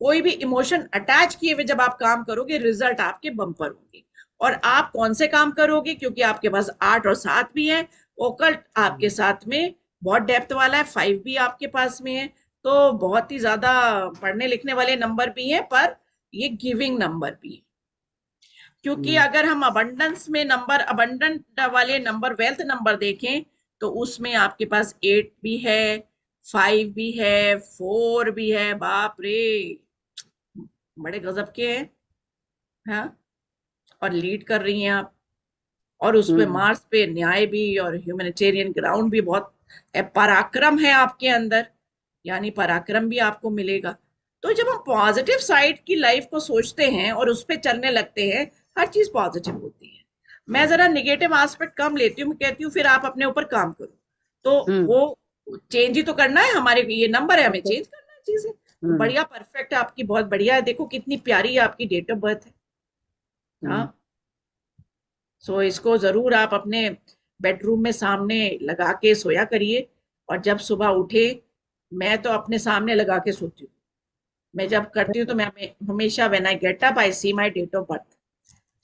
कोई भी इमोशन अटैच किए हुए जब आप काम करोगे, रिजल्ट आपके बम्पर होंगे। और आप कौन से काम करोगे, क्योंकि आपके पास 8 और 7 भी है। ओकल्ट आपके साथ में बहुत डेप्थ वाला है, 5 भी आपके पास में है। तो बहुत ही ज्यादा पढ़ने लिखने वाले नंबर भी हैं, पर ये गिविंग नंबर भी है। क्योंकि हम्म, अगर हम अबंडेंस में नंबर, अबंडेंट वाले नंबर, वेल्थ नंबर देखें, तो उसमें आपके पास 8 भी है, 5 भी है, 4 भी है। बाप रे, बड़े गजब के हैं। हाँ, और लीड कर रही हैं आप। और उस पे हम्म, मार्स पे न्याय भी और ह्यूमैनिटेरियन ग्राउंड भी बहुत है, पराक्रम है आपके अंदर, यानी पराक्रम भी आपको मिलेगा। तो जब हम पॉजिटिव साइड की लाइफ को सोचते हैं और उस पर चलने लगते हैं, हर चीज पॉजिटिव होती है। मैं जरा निगेटिव एस्पेक्ट कम लेती हूँ, मैं कहती हूँ फिर आप अपने ऊपर काम करो। तो हम्म, वो चेंज ही तो करना है, हमारे ये नंबर है, हमें ओके। चेंज करना है चीजें। तो बढ़िया, परफेक्ट है आपकी, बहुत बढ़िया है। देखो कितनी प्यारी है आपकी डेट ऑफ बर्थ है। हाँ, सो इसको जरूर आप अपने बेडरूम में सामने लगा के सोया करिए। और जब सुबह उठे, मैं तो अपने सामने लगा के सोती हूँ। मैं जब करती हूँ तो मैं हमेशा when I get up I see my date of birth,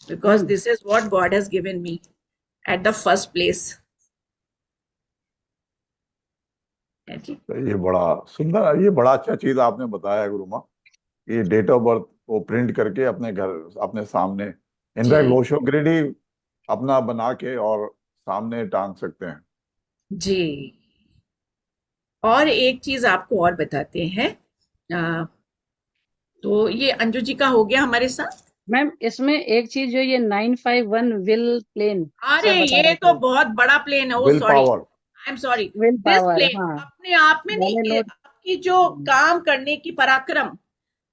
because this is what God has given me at the first place. तो ये बड़ा सुंदर, ये बड़ा अच्छा चीज आपने बताया गुरु माँ। ये डेट ऑफ बर्थ को प्रिंट करके अपने घर, अपने सामने, इनफैक्ट जी लोशो ग्रिड ही अपना बना के और सामने टांग सकते हैं। जी। और एक चीज आपको और बताते हैं। तो ये अंजू जी का हो गया हमारे साथ। मैम इसमें एक चीज जो ये 951 विल प्लेन अरे सर बता ये रहे तो थे, बहुत बड़ा प्लेन है, oh will sorry, power. I am sorry. Will this power, plane हाँ अपने आप में नहीं, मैंने ये नोट। आपकी जो काम करने की पराक्रम,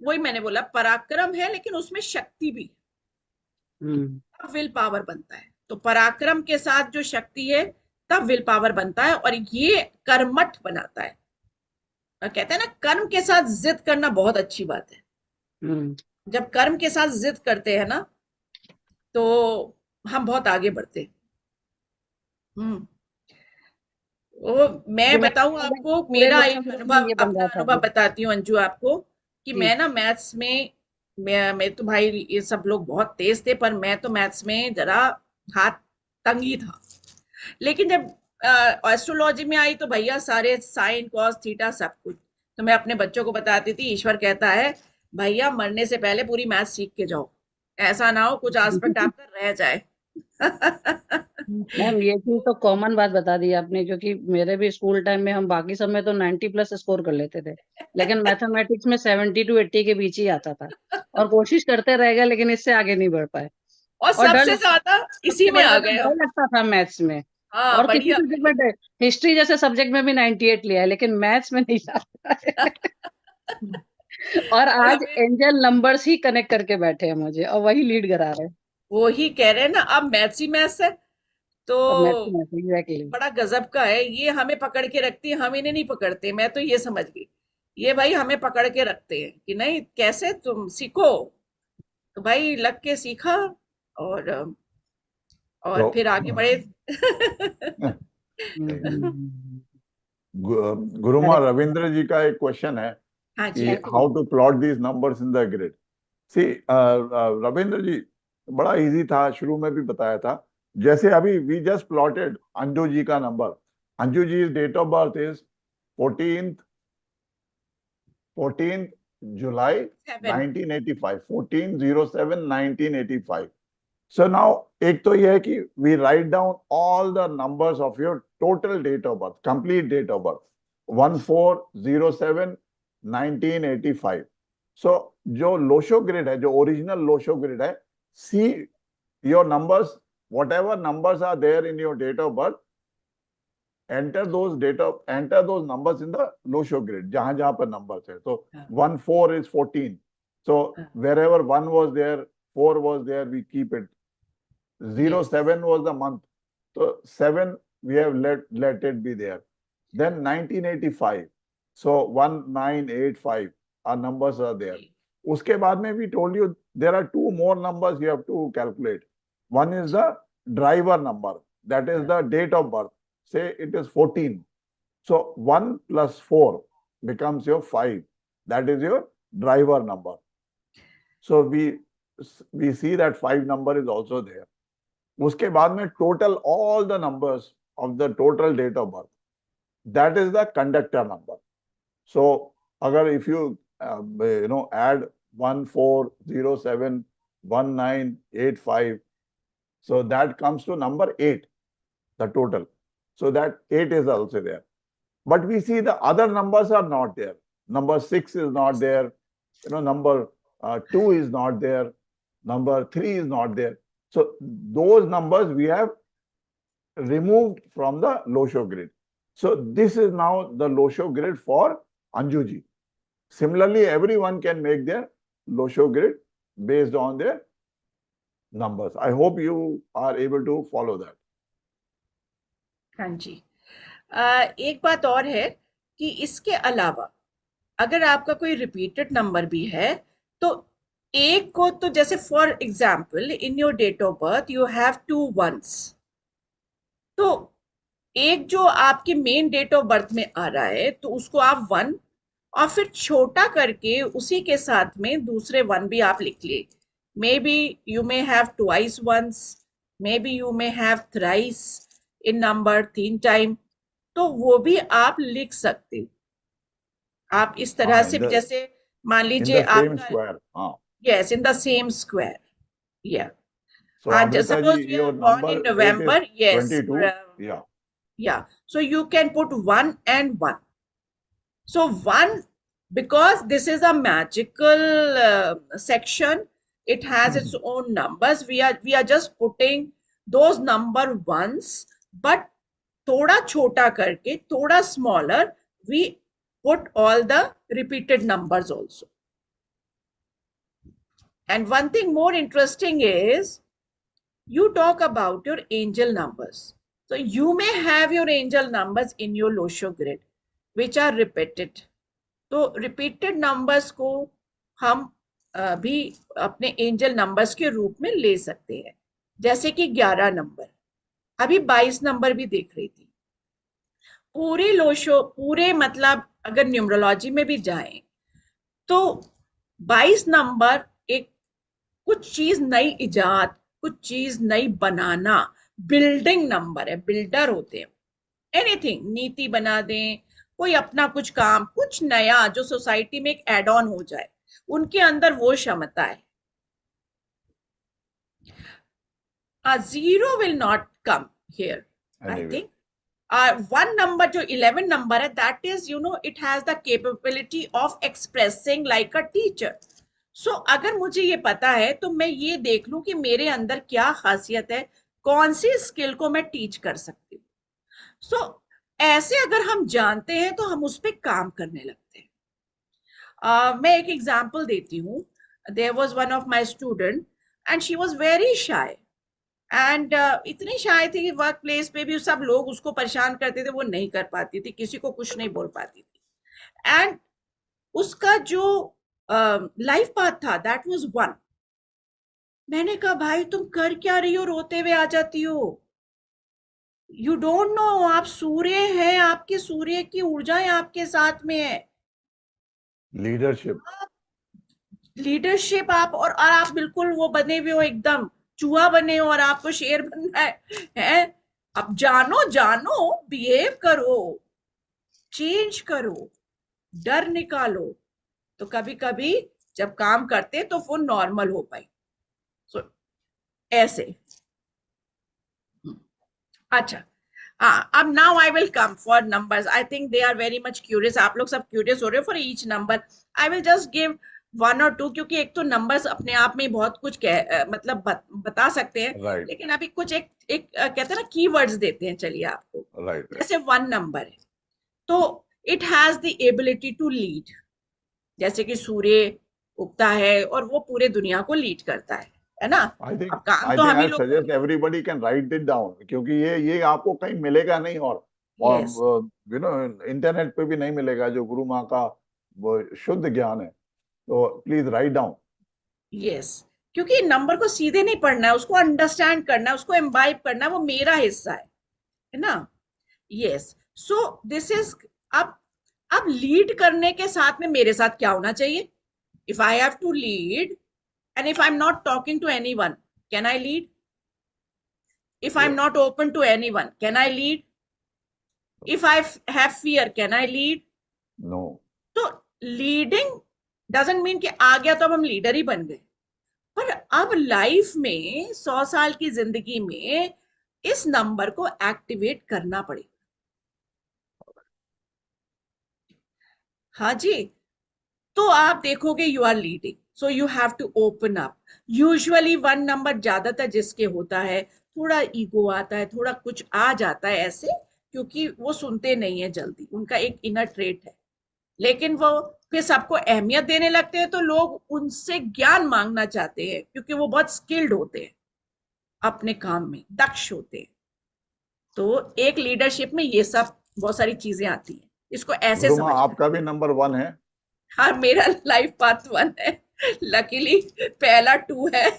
वही मैंने बोला, पराक्रम है लेकिन उसमें शक्ति भी, हम्म तब विल पावर बनता है। तो पराक्रम के साथ जो शक्ति है, तब विल पावर बनता है, और ये कर्मठ बनाता है। और कहते हैं ना, कर्म के साथ जिद करना बहुत अच्छी बात है। हम्म जब कर्म के साथ जिद करते हैं ना, तो हम बहुत आगे बढ़ते हैं। हम्म। वो मैं जो बताऊं मैंने आपको, पूरे मेरा लोगों एक ग्रुप में अनुभव, ये बन अपना रहा था अनुभव जी। बताती हूँ अंजू आपको, कि जी मैं ना मैथ्स में, मैं तो भाई, ये सब लोग बहुत तेज थे, पर मैं तो मैथ्स में जरा हाथ तंग ही था। लेकिन जब एस्ट्रोलॉजी में आई तो भैया सारे साइन कॉस थीटा सब कुछ, तो मैं अपने बच्चों को बताती थी, ईश्वर कहता है भैया मरने से पहले पूरी मैथ सीख के जाओ, ऐसा ना हो कुछ एस्पेक्ट आपका रह जाए। मैम ये चीज तो कॉमन बात बता दी आपने, क्योंकि मेरे भी स्कूल टाइम में हम बाकी सब में तो 90 प्लस स्कोर कर लेते थे, लेकिन मैथमेटिक्स में 70 to 80 के बीच ही आता था। और कोशिश करते रह गए लेकिन इससे आगे नहीं बढ़ पाए। और और डर सबसे लगता, ज्यादा इसी सबसे में बड़ी आ बात है, गए डर हम। लगता था मैथ्स में। हाँ, और किसी बढ़िया बढ़िया। सब्जेक्ट में, हिस्ट्री जैसे सब्जेक्ट में भी 98 लिया है, लेकिन मैथ्स में नहीं आता है। और और आज हमें, एंजल नंबर्स ही कनेक्ट करके बैठे हैं मुझे, और वही लीड करा रहे हैं। वो ही कह रहे हैं ना, अब मैथ्स ही मैथ्स है। तो अब मैथ्स में एग्जैक्टली। बड़ा गजब का है, ये हमें पकड़ के रखती है, हम इन्हें नहीं पकड़ते। मैं तो ये समझ गई, ये भाई हमें पकड़ के रखते हैं कि नहीं, कैसे तुम सीखो। तो भाई लग के सीखा, और तो फिर आगे बढ़े। गुरुमा करेक्ट। रविंद्र जी का एक क्वेश्चन है हाँ कि जी। How to plot these numbers in the grid. See Ravindra ji, बड़ा इजी था, शुरू में भी बताया था। जैसे अभी we just plotted Anju ji का number. Anju ji date of birth is 14th 14th July 7। 1985, 14/07/1985। So now एक तो ये है कि we write down all the numbers of your total date of birth, complete date of birth, 14/07/1985। So जो लोशो ग्रिड है, जो ओरिजिनल लोशो ग्रिड है, see your numbers, whatever numbers are there in your date of birth, enter those numbers in the Lo Shu grid, जहां जहां पर नंबर्स है। तो 1 4 is 14, so wherever 1 was there, 4 was there, we keep it. 07 was the month, so 7 we have let it be there. Then 1985, so 1985, our numbers are there. Uske baad mein we told you there are two more numbers you have to calculate. One is the driver number, that is the date of birth. Say it is 14, so 1 plus 4 becomes your 5, that is your driver number. So we see that 5 number is also there. उसके बाद में total all the numbers of the total date of birth, that is the conductor number. So अगर if you add 14/07/1985, so that comes to number 8, the total. So that 8 is also there. But we see the other numbers are not there. Number 6 is not there. Number 2 is not there. Number 3 is not there. So those numbers we have removed from the Losho grid. So this is now the Losho grid for Anjuji. Similarly, everyone can make their Losho grid based on their numbers. I hope you are able to follow that. हाँ जी। एक बात और है कि इसके अलावा अगर आपका कोई रिपीटेड नंबर भी है तो एक को तो जैसे for example in your date of birth you have 2 1s, तो एक जो आपके मेन डेट ऑफ बर्थ में आ रहा है तो उसको आप 1 और फिर छोटा करके उसी के साथ में दूसरे 1 भी आप लिख लिए। Maybe you may have twice once, maybe you may have thrice in number, 3 time, तो वो भी आप लिख सकते हो। आप इस तरह हाँ, से भी, जैसे मान इन लीजिए द सेम आपका, स्क्वायर, हाँ। Yes, in the same square, या So हाँ, Amrita ji, suppose we are your born number in date is November, yes, 22. Yeah. yeah, so you can put 1 and 1. So 1, because this is a magical section, it has its own numbers. We are just putting those number ones, but thoda chota karke, thoda smaller, we put all the repeated numbers also. And one thing more interesting is you talk about your angel numbers. So you may have your angel numbers in your Losho grid, which are repeated. तो रिपीटेड नंबर्स को हम भी अपने एंजल नंबर्स के रूप में ले सकते हैं, जैसे कि 11 नंबर, अभी 22 नंबर भी देख रही थी। पूरे लोशो, पूरे मतलब अगर न्यूमरोलॉजी में भी जाएं तो 22 नंबर एक कुछ चीज नई इजाद, कुछ चीज नई बनाना, बिल्डिंग नंबर है, बिल्डर होते हैं। एनीथिंग, नीति बना दें, कोई अपना कुछ काम, कुछ नया जो सोसाइटी में एक एड ऑन हो जाए, उनके अंदर वो क्षमता है। Zero will not come here, I Anyway. Think. 1 number जो 11 नंबर है, that is it has the capability of expressing like a teacher. So अगर मुझे ये पता है तो मैं ये देख लूं कि मेरे अंदर क्या खासियत है, कौन सी स्किल को मैं टीच कर सकती हूँ। सो ऐसे अगर हम जानते हैं तो हम उस पर काम करने लगते हैं। मैं एक एग्जाम्पल देती हूँ। There was one of my student and she was very shy, and इतनी शाय थी कि वर्क प्लेस पे भी सब लोग उसको परेशान करते थे, वो नहीं कर पाती थी, किसी को कुछ नहीं बोल पाती थी। एंड उसका जो लाइफ पाथ था दैट वाज 1। मैंने कहा भाई तुम कर क्या रही हो, रोते हुए आ जाती हो, यू डोंट नो, आप सूर्य हैं, आपके सूर्य की ऊर्जाएं आपके साथ में है। Leadership. लीडरशिप आप, और आप बिल्कुल वो बने हुए हो, एकदम चूहा बने हो और आपको शेर बनना है? अब जानो जानो, बिहेव करो, चेंज करो, डर निकालो, तो कभी कभी जब काम करते तो वो नॉर्मल हो पाई। सो ऐसे। अच्छा, हाँ, अब now I will come for numbers. I think they are very much curious, आप लोग सब क्यूरियस हो रहे हो for each number. I will just give 1 और 2, क्योंकि एक तो नंबर्स अपने आप में बहुत कुछ मतलब बता सकते हैं, Right. लेकिन अभी कुछ एक कहते हैं ना, कीवर्ड्स देते हैं, चलिए आपको। Right. जैसे 1 नंबर है तो it has the ability to lead, जैसे कि सूर्य उगता है और वो पूरे दुनिया को लीड करता है ना। I think अब काम I तो think हम ही I लोग suggest करते everybody can write it down, क्योंकि ये आपको कहीं मिलेगा नहीं, और हैं। यस, इंटरनेट पे भी नहीं मिलेगा जो गुरु माँ का वो शुद्ध ज्ञान है। तो प्लीज राइट डाउन। यस, क्योंकि नंबर को सीधे नहीं पढ़ना है, उसको अंडरस्टैंड करना है, उसको एम्बाइब करना है, वो मेरा हिस्सा है ना। यस, सो दिस इज, अब अब लीड करने के साथ में मेरे साथ क्या होना चाहिए? If I have to lead and if I am not talking to anyone, can I lead? If I am Yes. Not open to anyone, can I lead? If I have fear, can I lead? No. तो लीडिंग डजंट मीन कि आ गया तो अब हम लीडर ही बन गए, पर अब लाइफ में 100 साल की जिंदगी में इस नंबर को एक्टिवेट करना पड़ेगा। हाँ जी, तो आप देखोगे you are leading, so you have to open up. Usually 1 number ज्यादातर जिसके होता है, थोड़ा ईगो आता है, थोड़ा कुछ आ जाता है ऐसे, क्योंकि वो सुनते नहीं है जल्दी, उनका एक इनर ट्रेट है। लेकिन वो फिर सबको अहमियत देने लगते हैं तो लोग उनसे ज्ञान मांगना चाहते हैं, क्योंकि वो बहुत स्किल्ड होते हैं, अपने काम में दक्ष होते हैं। तो एक लीडरशिप में ये सब बहुत सारी चीजें आती हैं, इसको ऐसे गुरुमा समझना है। आपका भी नंबर 1 है। हाँ, मेरा लाइफ पाथ 1 है, लकीली पहला 2 है।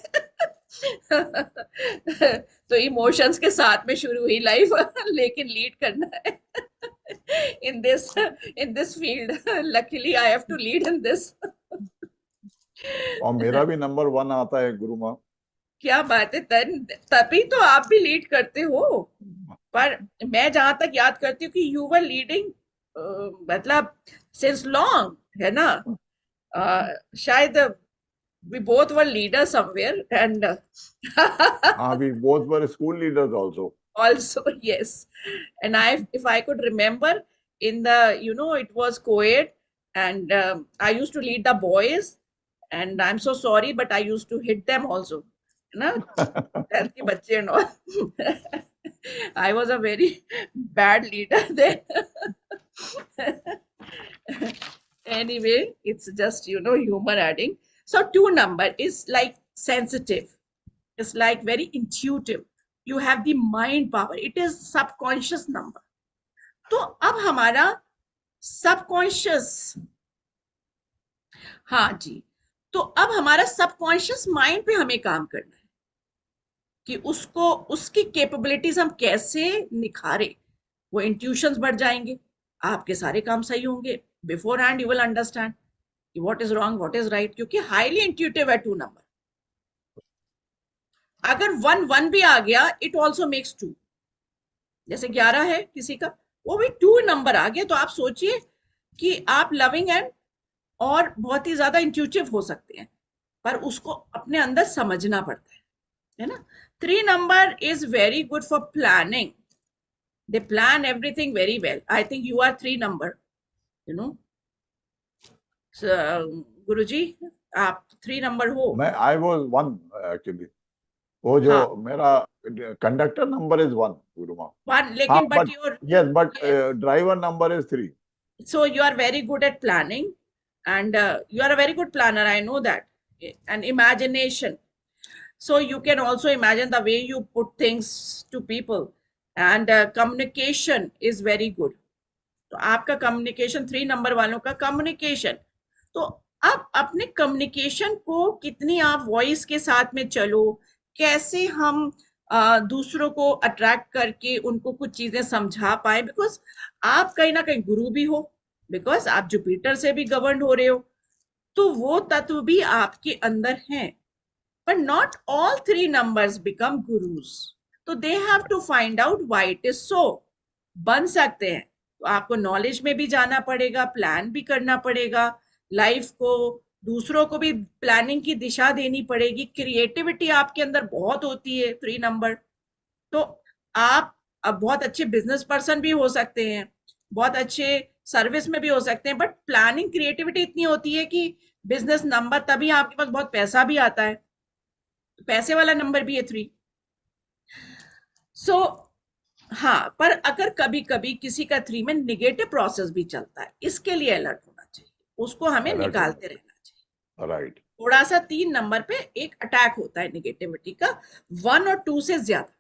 तो इमोशंस के साथ में शुरू हुई लाइफ, लेकिन लीड करना है in this field. Luckily I have to lead in this. और मेरा भी नंबर 1 आता है गुरुमा। क्या बात है, तभी तो आप भी लीड करते हो। पर मैं जहां तक याद करती हूँ कि यू वर लीडिंग, मतलब सिंस लॉन्ग, है ना? शायद we both were leaders somewhere, and We both were school leaders also. also yes, and I, if I could remember, in the, it was co-ed, and I used to lead the boys, and I'm so sorry, but I used to hit them also, you know, 10th के बच्चे and all. I was a very bad leader there. Anyway, it's just, humor adding. So 2 number is like sensitive. It's like very intuitive. You have the mind power. It is subconscious number. तो अब हमारा सबकॉन्शियस, हाँ जी, तो अब हमारा सबकॉन्शियस माइंड पे हमें काम करना है कि उसको, उसकी कैपेबिलिटीज हम कैसे निखारे। वो इंट्यूशंस बढ़ जाएंगे, आपके सारे काम सही होंगे, before hand you will understand कि what is wrong what is right, क्योंकि हाईली इंट्यूटिव है 2 नंबर। अगर 1 भी आ गया, इट ऑल्सो मेक्स 2। जैसे 11 है किसी का, वो भी 2 नंबर आ गया, तो आप सोचिए कि आप लविंग एंड और बहुत ही ज्यादा इंट्यूटिव हो सकते हैं, पर उसको अपने अंदर समझना पड़ता है ना? 3 number is very good for planning. They plan everything very well. I think you are 3 number, you know Guruji, आप 3 नंबर हो। I was 1 actually. वो जो हाँ, मेरा कंडक्टर नंबर इज 1 गुरुमा। 1, लेकिन but but your, yes, but driver number is 3. so you are very good at planning, and you are a very good planner, I know that. And imagination, so you can also imagine the way you put things to people, and communication is very good. तो आपका कम्युनिकेशन, 3 नंबर वालों का कम्युनिकेशन, तो अब अपने कम्युनिकेशन को कितनी आप वॉइस के साथ में चलो, कैसे हम दूसरों को अट्रैक्ट करके उनको कुछ चीजें समझा पाए, बिकॉज आप कहीं ना कहीं गुरु भी हो, बिकॉज आप जुपिटर से भी गवर्न हो रहे हो, तो वो तत्व भी आपके अंदर हैं। but not all 3 numbers become gurus, तो they have to find out why it is so। बन सकते हैं, तो आपको नॉलेज में भी जाना पड़ेगा, प्लान भी करना पड़ेगा, लाइफ को, दूसरों को भी प्लानिंग की दिशा देनी पड़ेगी। क्रिएटिविटी आपके अंदर बहुत होती है 3 नंबर, तो आप अब बहुत अच्छे बिजनेस पर्सन भी हो सकते हैं, बहुत अच्छे सर्विस में भी हो सकते हैं, बट प्लानिंग क्रिएटिविटी इतनी होती है कि बिजनेस नंबर, तभी आपके पास बहुत पैसा भी आता है, पैसे वाला नंबर भी है 3। सो हाँ, पर अगर कभी कभी किसी का 3 में निगेटिव प्रोसेस भी चलता है, इसके लिए अलर्ट होना चाहिए, उसको हमें Alert निकालते होना रहना चाहिए। Right. थोड़ा सा 3 नंबर पे एक अटैक होता है निगेटिविटी का, 1 और 2 से ज्यादा।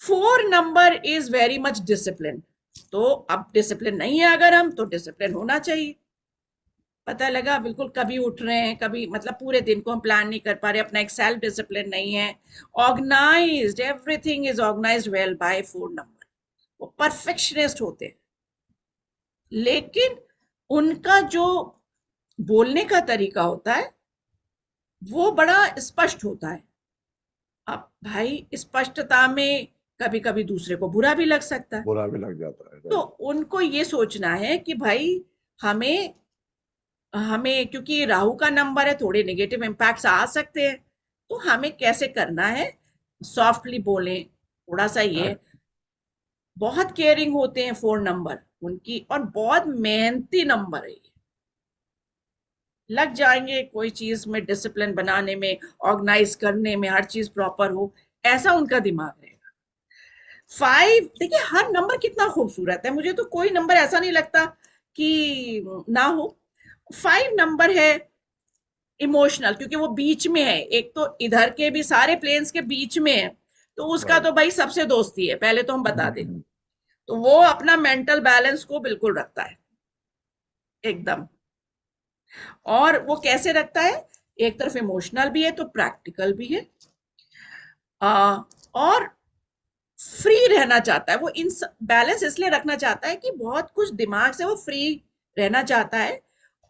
4 number is very much discipline, तो अब डिसिप्लिन नहीं है अगर हम, तो डिसिप्लिन होना चाहिए। पता लगा बिल्कुल कभी उठ रहे हैं, कभी मतलब पूरे दिन को हम प्लान नहीं कर पा रहे, अपना एक सेल्फ डिसिप्लिन नहीं है। Organised, everything is organised well by 4 number. वो परफेक्शनिस्ट होते हैं, लेकिन उनका जो बोलने का तरीका होता है वो बड़ा स्पष्ट होता है। अब भाई, स्पष्टता में कभी कभी दूसरे को बुरा भी लग सकता है, बुरा भी लग जाता है। तो उनको ये सोचना है कि भाई हमें हमें क्योंकि राहु का नंबर है, थोड़े नेगेटिव इम्पैक्ट्स आ सकते हैं, तो हमें कैसे करना है, सॉफ्टली बोलें थोड़ा सा। ये बहुत केयरिंग होते हैं 4 नंबर उनकी, और बहुत मेहनती नंबर है ये, लग जाएंगे कोई चीज में, डिसिप्लिन बनाने में, ऑर्गेनाइज करने में, हर चीज प्रॉपर हो, ऐसा उनका दिमाग रहेगा। 5, देखिए हर नंबर कितना खूबसूरत है, मुझे तो कोई नंबर ऐसा नहीं लगता कि ना हो। 5 नंबर है इमोशनल, क्योंकि वो बीच में है, एक तो इधर के भी सारे प्लेन्स के बीच में है, तो उसका तो भाई सबसे दोस्ती है, पहले तो हम बता दें। तो वो अपना मेंटल बैलेंस को बिल्कुल रखता है एकदम। और वो कैसे रखता है? एक तरफ इमोशनल भी है तो प्रैक्टिकल भी है। और फ्री रहना चाहता है वो, इन बैलेंस इसलिए रखना चाहता है कि बहुत कुछ दिमाग से वो फ्री रहना चाहता है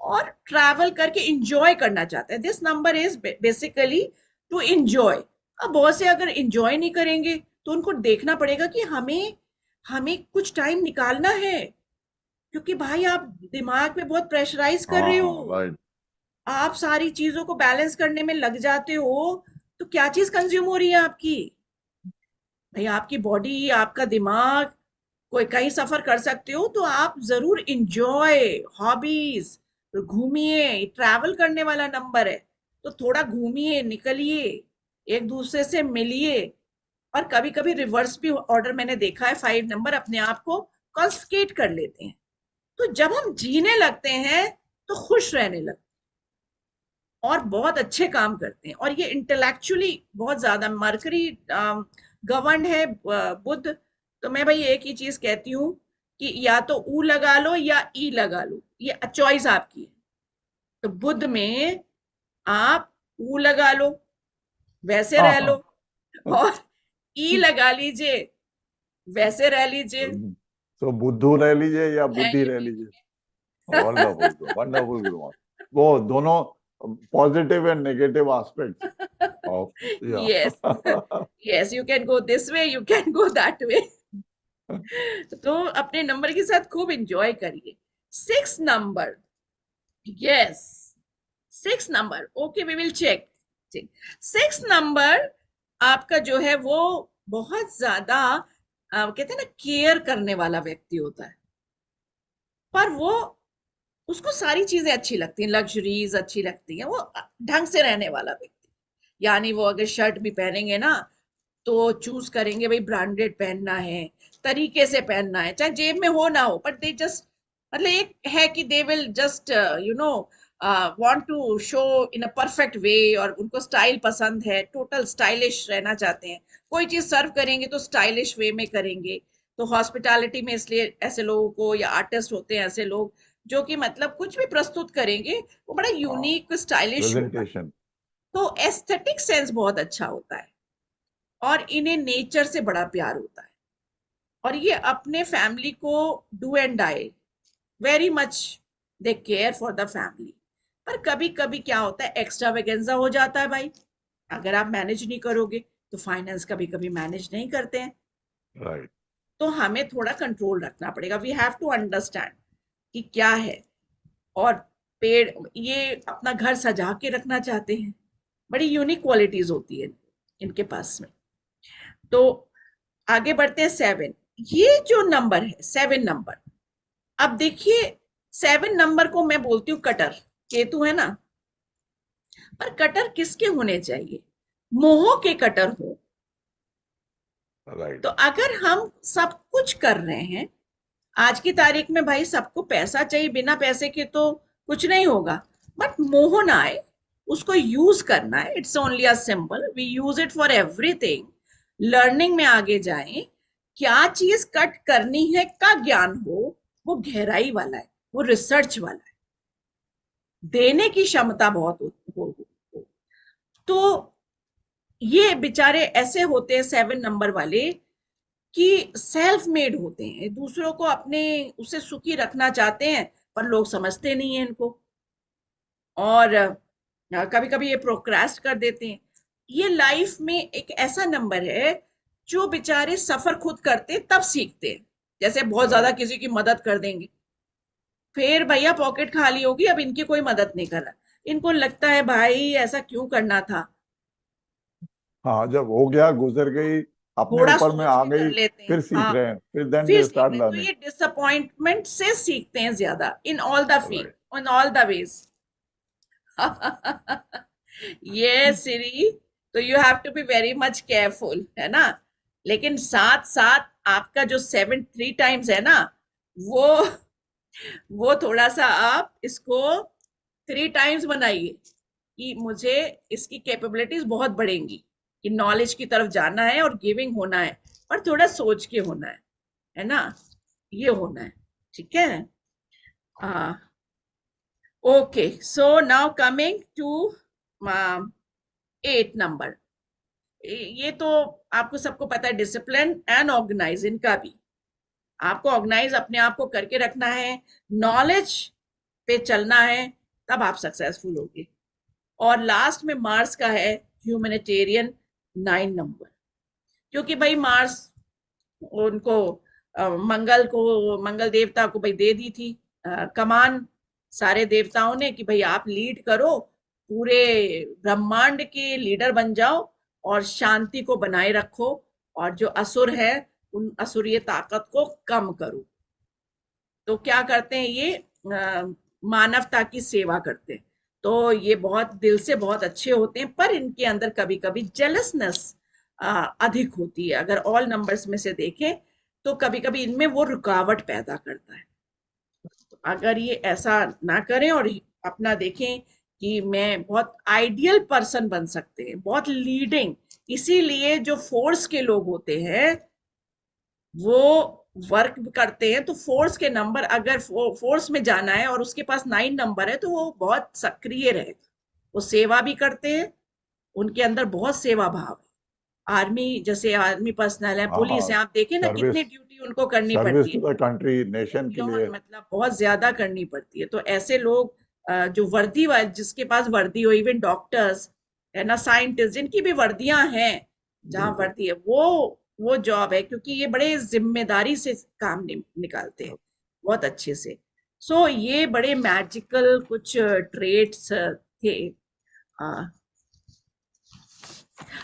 और ट्रैवल करके इंजॉय करना चाहता है। This number is basically to enjoy. अब बहुत से अगर इंजॉय नहीं करेंगे तो उनको देखना पड़ेगा कि हमें हमें कुछ टाइम निकालना है, क्योंकि भाई आप दिमाग पे बहुत प्रेशराइज कर रहे हाँ, हो। राइट। आप सारी चीजों को बैलेंस करने में लग जाते हो तो क्या चीज कंज्यूम हो रही है आपकी? भाई आपकी बॉडी, आपका दिमाग, कोई कहीं सफर कर सकते हो तो आप जरूर इंजॉय, हॉबीज, घूमिए। ट्रैवल करने वाला नंबर है तो थोड़ा घूमिए, निकलिए, एक दूसरे से मिलिए। और कभी कभी रिवर्स भी ऑर्डर मैंने देखा है, 5 नंबर अपने आप को कॉन्संट्रेट कर लेते हैं। तो जब हम जीने लगते हैं तो खुश रहने लगते हैं और बहुत अच्छे काम करते हैं। और ये इंटेलेक्चुअली बहुत ज्यादा मरकरी गवर्न है, बुध। तो मैं भाई एक ही चीज कहती हूँ कि या तो ऊ लगा लो या ई लगा लो, ये चॉइस आपकी है। तो बुध में आप ऊ लगा लो, वैसे हाँ, रह लो, हाँ। और ई लगा लीजिए, वैसे रह लीजिए। तो बुद्धू रह लीजिए या हैं बुद्धि ये रह भी लीजिए। वंडरफुल, वंडरफुल गुरुमान। वो दोनों positive and negative aspects of, yeah. Yes, yes, you can go this way, you can go that way. तो अपने नंबर के साथ खूब एंजॉय करिए। 6 number, yes, 6 number, okay, we will check. 6 number आपका जो है वो बहुत ज्यादा कहते हैं ना केयर करने वाला व्यक्ति होता है। पर वो, उसको सारी चीजें अच्छी लगती हैं, लग्जरीज अच्छी लगती हैं, वो ढंग से रहने वाला व्यक्ति। यानी वो अगर शर्ट भी पहनेंगे ना तो चूज करेंगे भाई ब्रांडेड पहनना है, तरीके से पहनना है, चाहे जेब में हो ना हो, बट दे जस्ट, मतलब एक है कि they will just you know want to show in a perfect way. और उनको स्टाइल पसंद है, टोटल स्टाइलिश रहना चाहते हैं। कोई चीज सर्व करेंगे तो स्टाइलिश वे में करेंगे। तो हॉस्पिटैलिटी में इसलिए ऐसे लोगों को, या आर्टिस्ट होते हैं ऐसे लोग जो कि मतलब कुछ भी प्रस्तुत करेंगे वो बड़ा हाँ, यूनिक स्टाइलिश होगा। प्रेजेंटेशन। तो एस्थेटिक सेंस बहुत अच्छा होता है और इन्हें नेचर से बड़ा प्यार होता है। और ये अपने फैमिली को do and die very much, they care for the family. पर कभी कभी क्या होता है, एक्स्ट्रा वेगेंजा हो जाता है भाई। अगर आप मैनेज नहीं करोगे तो फाइनेंस कभी कभी मैनेज नहीं करते हैं। राइट। तो हमें थोड़ा कंट्रोल रखना पड़ेगा, वी हैव टू अंडरस्टैंड कि क्या है। और पेड़, ये अपना घर सजा के रखना चाहते हैं, बड़ी यूनिक क्वालिटीज होती है इनके पास में। तो आगे बढ़ते हैं 7। ये जो नंबर है 7 नंबर, अब देखिए 7 नंबर को मैं बोलती हूँ कटर, केतु है ना। पर कटर किसके होने चाहिए? मोह के कटर हो। राइट। तो अगर हम सब कुछ कर रहे हैं, आज की तारीख में भाई सबको पैसा चाहिए, बिना पैसे के तो कुछ नहीं होगा। बट मोह ना आए, उसको यूज करना है। It's only a symbol, we use it for everything. Learning में आगे जाएं, क्या चीज कट करनी है का ज्ञान हो, वो गहराई वाला है, वो रिसर्च वाला है, देने की क्षमता बहुत हो। तो ये बेचारे ऐसे होते हैं 7 नंबर वाले कि सेल्फ मेड होते हैं, दूसरों को अपने उससे सुखी रखना चाहते हैं, पर लोग समझते नहीं है इनको। और कभी कभी ये प्रोक्रास्ट कर देते हैं। ये लाइफ में एक ऐसा नंबर है जो बेचारे सफर खुद करते तब सीखते हैं। जैसे बहुत ज्यादा राइट। किसी की मदद कर देंगे, फिर भैया पॉकेट खाली होगी, अब इनकी कोई मदद नहीं कर रहा। इनको लगता है भाई ऐसा क्यों करना था। हाँ, जब हो गया, गुजर गई, अपने थोड़ा ऊपर में सोच आ के कर गई, लेते हैं, फिर सीख हाँ, रहे हैं, फिर देन फिर दे सीख स्टार्ट लें। तो लर्निंग। ये डिसअपॉइंटमेंट से सीखते हैं ज्यादा, in all the field, right. In all the ways. ये सिरी, तो you have to be very much careful, है ना। लेकिन साथ साथ आपका जो 7 3 टाइम्स है ना, वो वो थोड़ा सा आप इसको 3 टाइम्स बनाइए कि मुझे इसकी कैपेबिलिटीज बहुत बढ़ेंगी, कि नॉलेज की तरफ जाना है और गिविंग होना है, पर थोड़ा सोच के होना है। है ना, ये होना है, ठीक है। Okay, so now coming to 8 number. ये तो आपको सबको पता है, डिसिप्लिन एंड ऑर्गेनाइज, इनका भी आपको ऑर्गेनाइज अपने आप को करके रखना है, नॉलेज पे चलना है, तब आप सक्सेसफुल होगे। और लास्ट में मार्स का है ह्यूमैनिटेरियन 9 नंबर, क्योंकि भाई मार्स उनको मंगल देवता को भाई दे दी थी कमान सारे देवताओं ने कि भाई आप लीड करो, पूरे ब्रह्मांड के लीडर बन जाओ और शांति को बनाए रखो, और जो असुर है उन असुरीय ताकत को कम करो। तो क्या करते हैं ये, मानवता की सेवा करते हैं। तो ये बहुत दिल से बहुत अच्छे होते हैं, पर इनके अंदर कभी कभी जेलसनेस अधिक होती है। अगर ऑल नंबर्स में से देखें तो कभी कभी इनमें वो रुकावट पैदा करता है। तो अगर ये ऐसा ना करें और अपना देखें कि मैं बहुत आइडियल पर्सन बन सकते हैं, बहुत लीडिंग, इसीलिए जो फोर्स के लोग होते हैं वो वर्क करते हैं। तो फोर्स के नंबर, अगर फोर्स में जाना है और उसके पास 9 नंबर है तो वो बहुत सक्रिय रहेगा, वो सेवा भी करते हैं, उनके अंदर बहुत सेवा भाव है। आर्मी, जैसे आर्मी पर्सनल है, पुलिस हाँ, है, आप देखें ना सर्विस, कितनी ड्यूटी उनको करनी सर्विस पड़ती है, टू द कंट्री, नेशन के लिए। मतलब बहुत ज्यादा करनी पड़ती है। तो ऐसे लोग जो वर्दी, जिसके पास वर्दी हो, इवन डॉक्टर्स है ना, साइंटिस्ट, जिनकी भी वर्दियां हैं, जहाँ बिल्कुल। वर्दी है, वो जॉब है, क्योंकि ये बड़े जिम्मेदारी से काम निकालते हैं, बहुत अच्छे से। सो ये बड़े मैजिकल कुछ ट्रेट्स थे।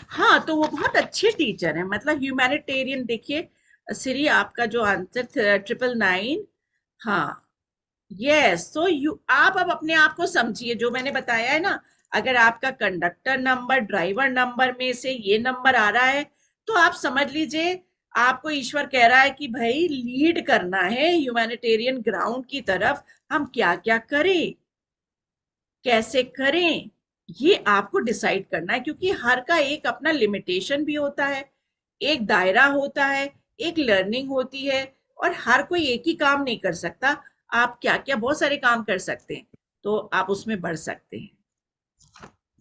हाँ, तो वो बहुत अच्छे टीचर हैं, मतलब ह्यूमैनिटेरियन। देखिए श्री, आपका जो आंसर 999, हाँ, यस। सो यू, आप अब अपने आप को समझिए, जो मैंने बताया है ना, अगर आपका कंडक्टर नंबर, ड्राइवर नंबर में से ये नंबर आ रहा है, तो आप समझ लीजिए आपको ईश्वर कह रहा है कि भाई लीड करना है ह्यूमैनिटेरियन ग्राउंड की तरफ। हम क्या क्या करें, कैसे करें, ये आपको डिसाइड करना है, क्योंकि हर का एक अपना लिमिटेशन भी होता है, एक दायरा होता है, एक लर्निंग होती है, और हर कोई एक ही काम नहीं कर सकता। आप क्या क्या बहुत सारे काम कर सकते हैं, तो आप उसमें बढ़ सकते हैं।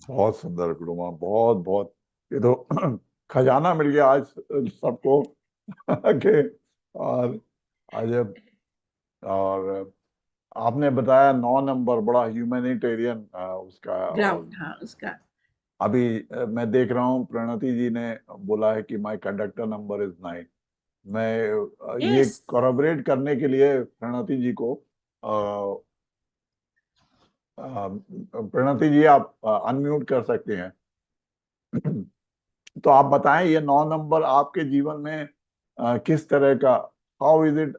बहुत सुंदर गुरुमा, बहुत बहुत, ये तो खजाना मिल गया आज सबको के। और आज, और आपने बताया 9 नंबर बड़ा ह्यूमैनिटेरियन उसका। और ग्राउंड, हाँ, उसका। अभी मैं देख रहा हूँ प्रणति जी ने बोला है कि माय कंडक्टर नंबर इज 9। मैं ये यस। कोरबरेट करने के लिए प्रणति जी को, प्रणति जी आप अनम्यूट कर सकते हैं। तो आप बताएं, ये 9 नंबर आपके जीवन में किस तरह का, how is it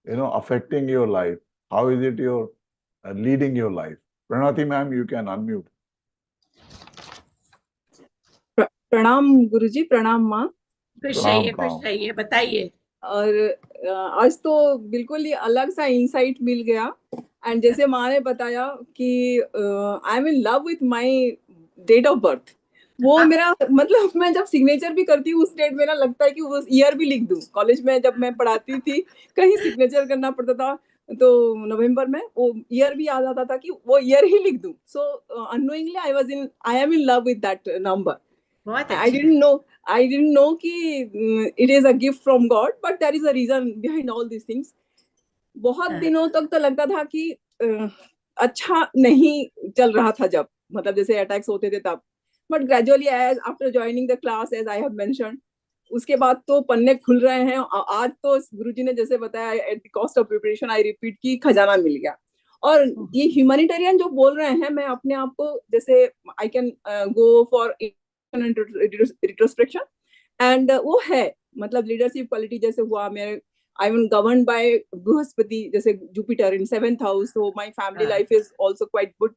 affecting your life, how is it your leading your life? Pranati ma'am, you can unmute. प्रणाम गुरुजी, प्रणाम माँ। खुश प्रणाम रहिए, खुश प्रणाम। रहिए, बताइए। और आज तो बिल्कुल ही अलग सा इंसाइट मिल गया। एंड जैसे माँ ने बताया कि I am in love with my date of birth, वो मेरा मतलब मैं जब सिग्नेचर भी करती हूँ उस डेट में ना लगता है कि वो ईयर भी लिख दूं। कॉलेज में जब मैं पढ़ाती थी कहीं सिग्नेचर करना पड़ता था तो नवंबर में वो ईयर भी याद आता था कि वो ईयर ही लिख दूं। So unknowingly I am in love with that number. बहुत I अच्छी didn't know. I didn't know कि it is a gift from God, but there is a reason behind all these things. बहुत बात। दिनों तक तो लगता था कि अच्छा नहीं चल रहा था, जब मतलब जैसे अटैक्स होते थे तब। But gradually as after joining the class, as I have mentioned, उसके बाद तो पन्ने खुल रहे हैं। आज तो गुरुजी ने जैसे बताया, at the cost of preparation I repeat, की खजाना मिल गया। और ये ह्यूमैनिटेरियन जो बोल रहे हैं, मैं अपने आप को जैसे I can go for retrospection and वो है, मतलब लीडरशिप क्वालिटी जैसे हुआ मेरे। I am govern by Brihaspati, जैसे Jupiter in 7th house, so my family life is also quite good.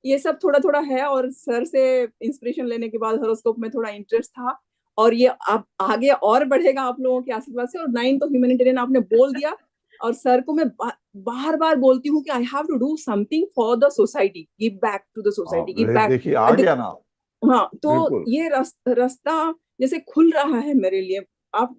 ये सब थोड़ा थोड़ा है। और सर से इंस्पिरेशन लेने के बाद हॉरोस्कोप में थोड़ा इंटरेस्ट था, और ये आप आगे और बढ़ेगा आप लोगों के आशीर्वाद से। और 9 तो ह्यूमैनिटेरियन आपने बोल दिया, और सर को मैं बार बार बोलती हूँ कि I have to do something for the society, give back to the society, give back. देखिए आ गया ना। हाँ, तो बिल्कुल। ये रास्ता जैसे खुल रहा है मेरे लिए। आप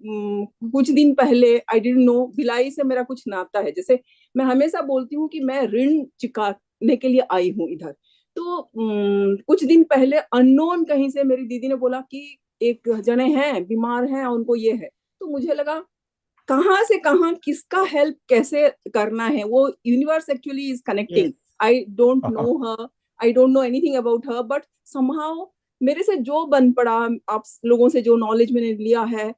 कुछ दिन पहले आई डिडंट नो भिलाई से मेरा कुछ नाता है। जैसे मैं हमेशा बोलती हूँ कि मैं ऋण चुकाने के लिए आई हूँ इधर। तो कुछ दिन पहले अननोन कहीं से मेरी दीदी ने बोला कि एक जने हैं बीमार हैं, उनको ये है। तो मुझे लगा कहाँ से कहाँ किसका हेल्प कैसे करना है। वो universe actually is connecting. I don't know her, I don't know anything about her, but somehow मेरे से जो बन पड़ा, आप लोगों से जो नॉलेज मैंने लिया है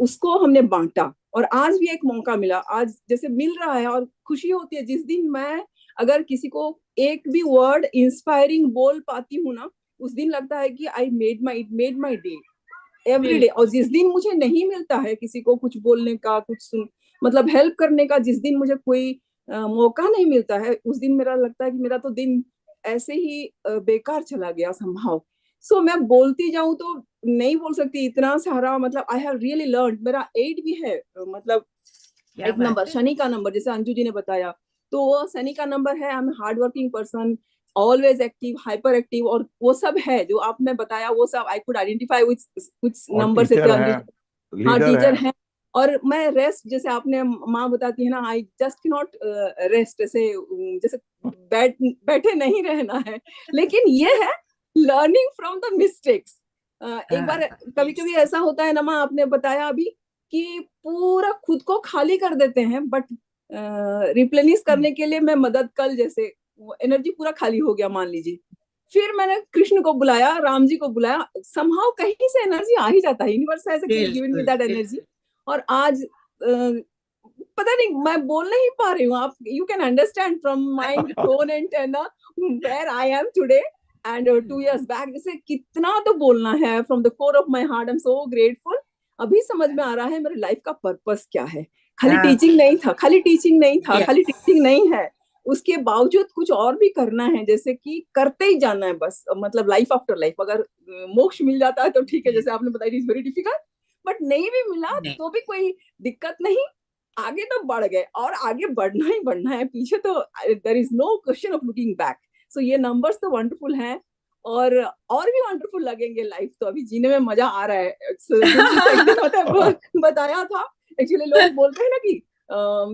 उसको हमने बांटा, और आज भी एक मौका मिला, आज जैसे मिल रहा है और खुशी होती है। जिस दिन मैं अगर किसी को एक भी वर्ड इंस्पायरिंग बोल पाती हूँ ना, उस दिन लगता है कि I made my day every day. और जिस दिन मुझे नहीं मिलता है किसी को कुछ बोलने का, कुछ मतलब हेल्प करने का, जिस दिन मुझे कोई मौका नहीं मिलता है, उस दिन मेरा लगता है कि मेरा तो दिन ऐसे ही बेकार चला गया संभाव। सो मैं बोलती जाऊं तो नहीं बोल सकती इतना सारा। मतलब आई हैव रियली लर्न। मेरा 8 भी है, मतलब एक नंबर शनि का नंबर, जैसे अंजू जी ने बताया, तो वो शनि का नंबर है। I am hard working person, always active, hyper active, और वो सब है जो आपने बताया, वो सब आई कुड आइडेंटिफाई कुछ और नंबर से। टीचर हैं, हाँ लीडर टीचर हैं। है। और मैं रेस्ट, जैसे आपने माँ बताती है ना, आई जस्ट नॉट रेस्ट, जैसे बैठे नहीं रहना है। लेकिन ये है लर्निंग फ्रॉम द मिस्टेक्स। एक बार कभी कभी ऐसा होता है ना माँ, आपने बताया अभी कि पूरा खुद को खाली कर देते हैं, बट रिप्लेनिश करने के लिए मैं मदद, कल जैसे एनर्जी पूरा खाली हो गया मान लीजिए, फिर मैंने कृष्ण को बुलाया, राम जी को बुलाया, समहाउ कहीं से एनर्जी आ ही जाता है। Universe has actually given me that energy. और आज पता नहीं, मैं बोल नहीं पा रही हूँ। आप you can understand from my tone and tenor where I am today and 2 years back. जैसे कितना तो बोलना है from the core of my heart. I am so grateful. अभी समझ में आ रहा है मेरे लाइफ का पर्पस क्या है। खाली टीचिंग नहीं था, खाली टीचिंग नहीं था, खाली टीचिंग नहीं है, उसके बावजूद कुछ और भी करना है। जैसे कि करते ही जाना है बस, मतलब लाइफ आफ्टर लाइफ। अगर मोक्ष मिल जाता है तो ठीक है, जैसे आपने बताया, it is very difficult, but नहीं भी मिला तो भी कोई दिक्कत नहीं। आगे तो बढ़ गए और आगे बढ़ना ही बढ़ना है, पीछे तो there is no question of looking back. So ये नंबर्स तो वंडरफुल हैं, और भी वंडरफुल लगेंगे। लाइफ तो अभी जीने में मजा आ रहा है। मतलब बताया था, एक्चुअली लोग बोलते हैं ना कि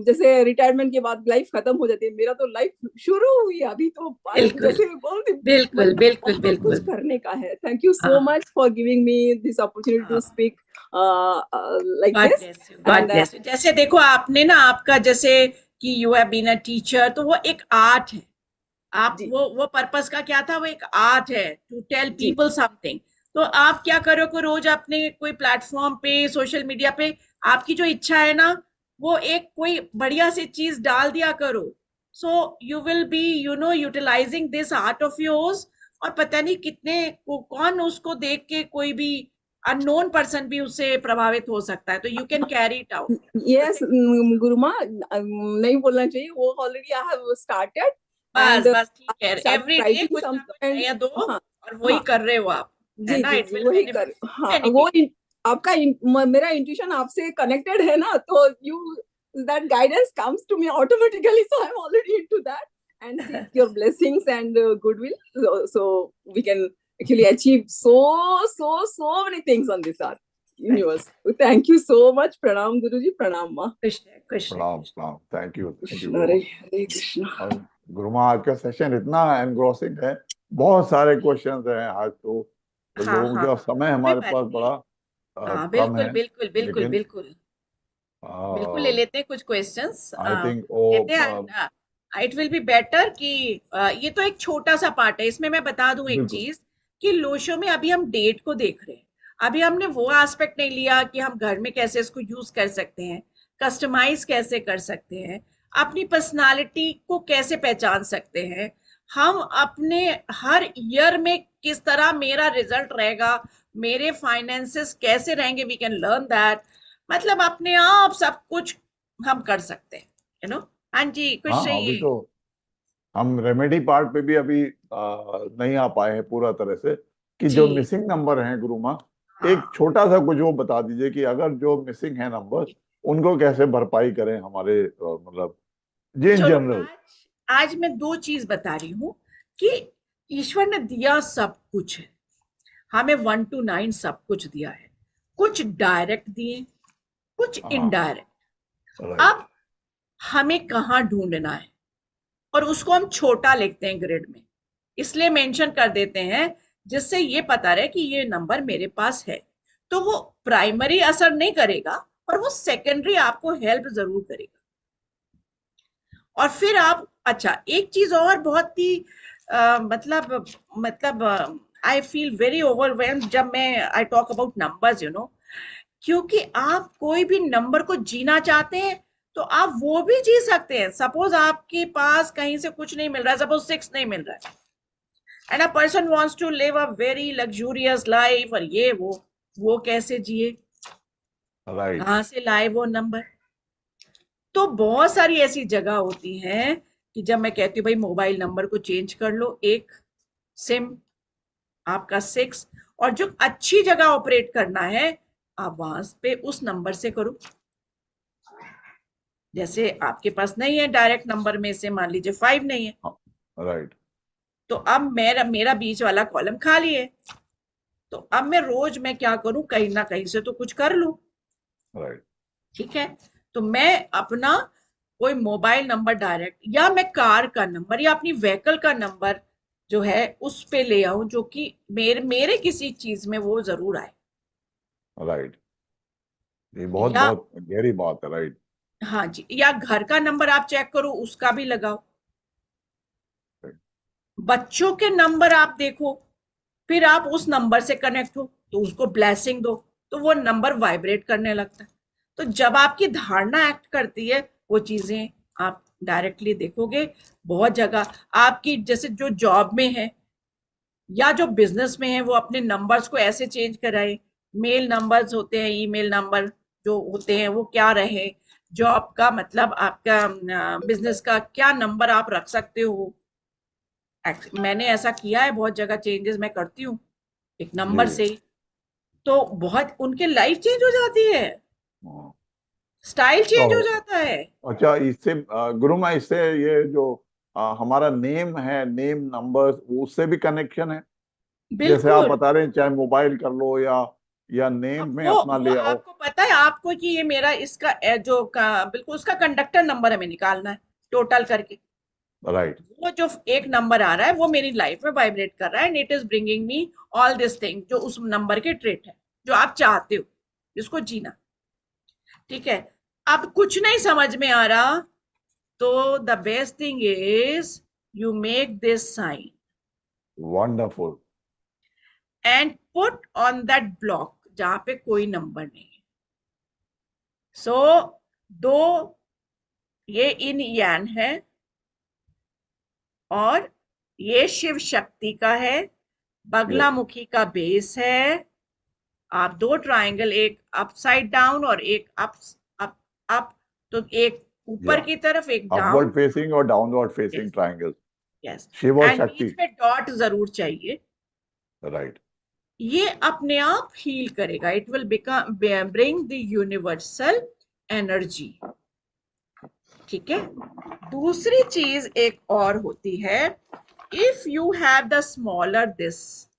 जैसे रिटायरमेंट के बाद लाइफ खत्म हो जाती है, मेरा तो लाइफ शुरू हुई अभी तो। जैसे बोलती बिल्कुल बिल्कुल बहुत कुछ करने का है। Thank you so much for giving me this opportunity to speak like this. God bless you. जैसे देखो आपने ना, आपका जैसे कि you have been a teacher, तो वो एक आर्ट है। आप वो पर्पस का क्या था, वो एक आर्ट है, टू टेल पीपल समथिंग। तो आप क्या करो कि रोज अपने कोई प्लेटफॉर्म पे, सोशल मीडिया पे, आपकी जो इच्छा है ना, वो एक कोई बढ़िया सी चीज डाल दिया करो। So you will be utilising this art of yours. और पता नहीं कितने कौन उसको देख के, कोई भी अननोन पर्सन भी उससे प्रभावित हो सकता है। तो you can carry it out. Yes Guruma, नहीं बोलना चाहिए, वो ऑलरेडी आई हैव स्टार्टेड। बस बस ठीक है, एवरी डे राइटिंग कुछ ना कुछ समथिंग। नया दो, हाँ और वही कर रहे हो आप, है जी ना। जी इट जी, विल वही कर। बेनिफिट हाँ वो आपका मेरा इंट्यूशन आपसे कनेक्टेड है ना, तो you that guidance comes to me automatically, so I'm already into that and seek your blessings and goodwill, so we can actually achieve so many things on this earth universe. Thank you so much. Pranam Guruji, pranam ma. Krishna Krishna प्रणाम प्रणाम। Thank you Hare Hare Krishna. और गुरुमा, आज का सेशन इतना एनग्रोसिंग है, बहुत सारे क्वेश्चंस हैं आज तो हाँ लोगों हाँ का हाँ, समय कोई हमारे बात पास नहीं। बड़ा हाँ कम बिल्कुल है, बिल्कुल बिल्कुल लेकिन बिल्कुल बिल्कुल, ले लेते हैं कुछ क्वेश्चंस, आई थिंक लेते वो हैं। इट विल बी बेटर कि ये तो एक छोटा सा पार्ट है। इसमें मैं बता दूं एक बिल्कुल। चीज, कि लोशो में अभी हम डेट को देख रहे हैं। अभी हमने वो एस्पेक्ट नहीं लिया कि हम घर में कैसे इसको यूज कर सकते हैं, कस्टमाइज कैसे कर सकते हैं, अपनी पर्सनालिटी को कैसे पहचान सकते हैं, हम अपने हर ईयर में किस तरह मेरा रिजल्ट रहेगा, मेरे फाइनेंसेस कैसे रहेंगे, वी कैन लर्न दैट। मतलब अपने आप सब कुछ हम कर सकते हैं, हाँ जी, कुछ हाँ, अभी चाहिए। तो हम रेमेडी पार्ट पे भी अभी नहीं आ पाए हैं पूरा तरह से, कि जो जी मिसिंग नंबर हैं गुरुमा, एक हाँ, छोटा सा कुछ वो बता दीजिए कि अगर जो मिसिंग है नंबर, उनको कैसे भरपाई करें हमारे मतलब जी इन चलो जनरल। आज मैं दो चीज बता रही हूँ कि ईश्वर ने दिया सब कुछ है, हमें 1 to 9 सब कुछ दिया है। कुछ डायरेक्ट दिए, कुछ हाँ, इनडायरेक्ट। राइट, अब हमें कहाँ ढूंढना है, और उसको हम छोटा लिखते हैं ग्रिड में, इसलिए मेंशन कर देते हैं जिससे ये पता रहे कि ये नंबर मेरे पास है। तो वो प्राइमरी असर नहीं करेगा, पर वो सेकेंडरी आपको हेल्प जरूर करेगा। और फिर आप, अच्छा एक चीज और बहुत ही मतलब आई फील वेरी ओवरवेल्म्ड जब मैं आई टॉक अबाउट नंबर्स, क्योंकि आप कोई भी नंबर को जीना चाहते हैं तो आप वो भी जी सकते हैं। सपोज आपके पास कहीं से कुछ नहीं मिल रहा है, सपोज 6 नहीं मिल रहा है, and a person wants to live a very luxurious life, और ये वो कैसे जिए, राइट, कहाँ से लाए वो नंबर। तो बहुत सारी ऐसी जगह होती हैं कि जब मैं कहती हूँ भाई मोबाइल नंबर को चेंज कर लो, एक सिम आपका 6, और जो अच्छी जगह ऑपरेट करना है आप वहां पे उस नंबर से करो। जैसे आपके पास नहीं है डायरेक्ट नंबर में से, मान लीजिए 5 नहीं है, राइट, तो अब मेरा बीच वाला कॉलम खाली है, तो अब मैं क्या करूं, कहीं ना कहीं से तो कुछ कर लूं। राइट, ठीक है, तो मैं अपना कोई मोबाइल नंबर डायरेक्ट, या मैं कार का नंबर या अपनी व्हीकल का नंबर जो है उस पे ले आऊं, जो कि मेरे किसी चीज में वो जरूर आए। राइट। ये बहुत या बहुत गहरी बात है, राइट। हाँ जी, या घर का नंबर आप चेक करो, उसका भी लगाओ। बच्चों के नंबर आप देखो, फिर आप उस नंबर से कनेक्ट हो तो उसको ब्लेसिंग दो, तो वो नंबर वाइब्रेट करने लगता है। तो जब आपकी धारणा एक्ट करती है, वो चीजें आप डायरेक्टली देखोगे। बहुत जगह आपकी, जैसे जो जॉब में है या जो बिजनेस में है, वो अपने नंबर्स को ऐसे चेंज कराए। मेल नंबर्स होते हैं, ईमेल नंबर जो होते हैं वो क्या रहे, जॉब का मतलब आपका बिजनेस का क्या नंबर आप रख सकते हो। मैंने ऐसा किया है, बहुत जगह चेंजेस मैं करती हूँ एक जी, नंबर से ही, तो बहुत उनके लाइफ चेंज हो जाती है, हाँ। स्टाइल चेंज हो तो जाता है। अच्छा, इससे गुरु माँ, इससे ये जो हमारा नेम है, नेम नंबर, उससे भी कनेक्शन है। जैसे आप बिल्कुल। बता रहे हैं, चाहे मोबाइल कर लो या नेम में अपना वो ले आओ। आपको पता है आपको कि ये मेरा इसका बिल्कुल उसका कंडक्टर नंबर हमें निकालना है टोटल करके। राइट, वो जो एक नंबर आ रहा है वो मेरी लाइफ में वाइब्रेट कर रहा है, and it is bringing me all this thing, जो उस नंबर के ट्रेट है जो आप चाहते हो जिसको जीना। ठीक है, अब कुछ नहीं समझ में आ रहा, तो the best thing is you make this sign wonderful. And put on that block जहां पे कोई नंबर नहीं है। सो दो, ये इन यान है और ये शिव शक्ति का है, यस, बगलामुखी का बेस है। आप दो ट्रायंगल, एक अपसाइड डाउन और एक अप अप अप, तो एक या ऊपर की तरफ एक अपवर्ड डाउन। फेसिंग और downward yes, facing triangle, yes, Shiva और एंड शक्ति। बीच में डॉट जरूर चाहिए। राइट, ये अपने आप हील करेगा, it will become bring the universal energy. ठीक है, दूसरी चीज एक और होती है, if you have the smaller this,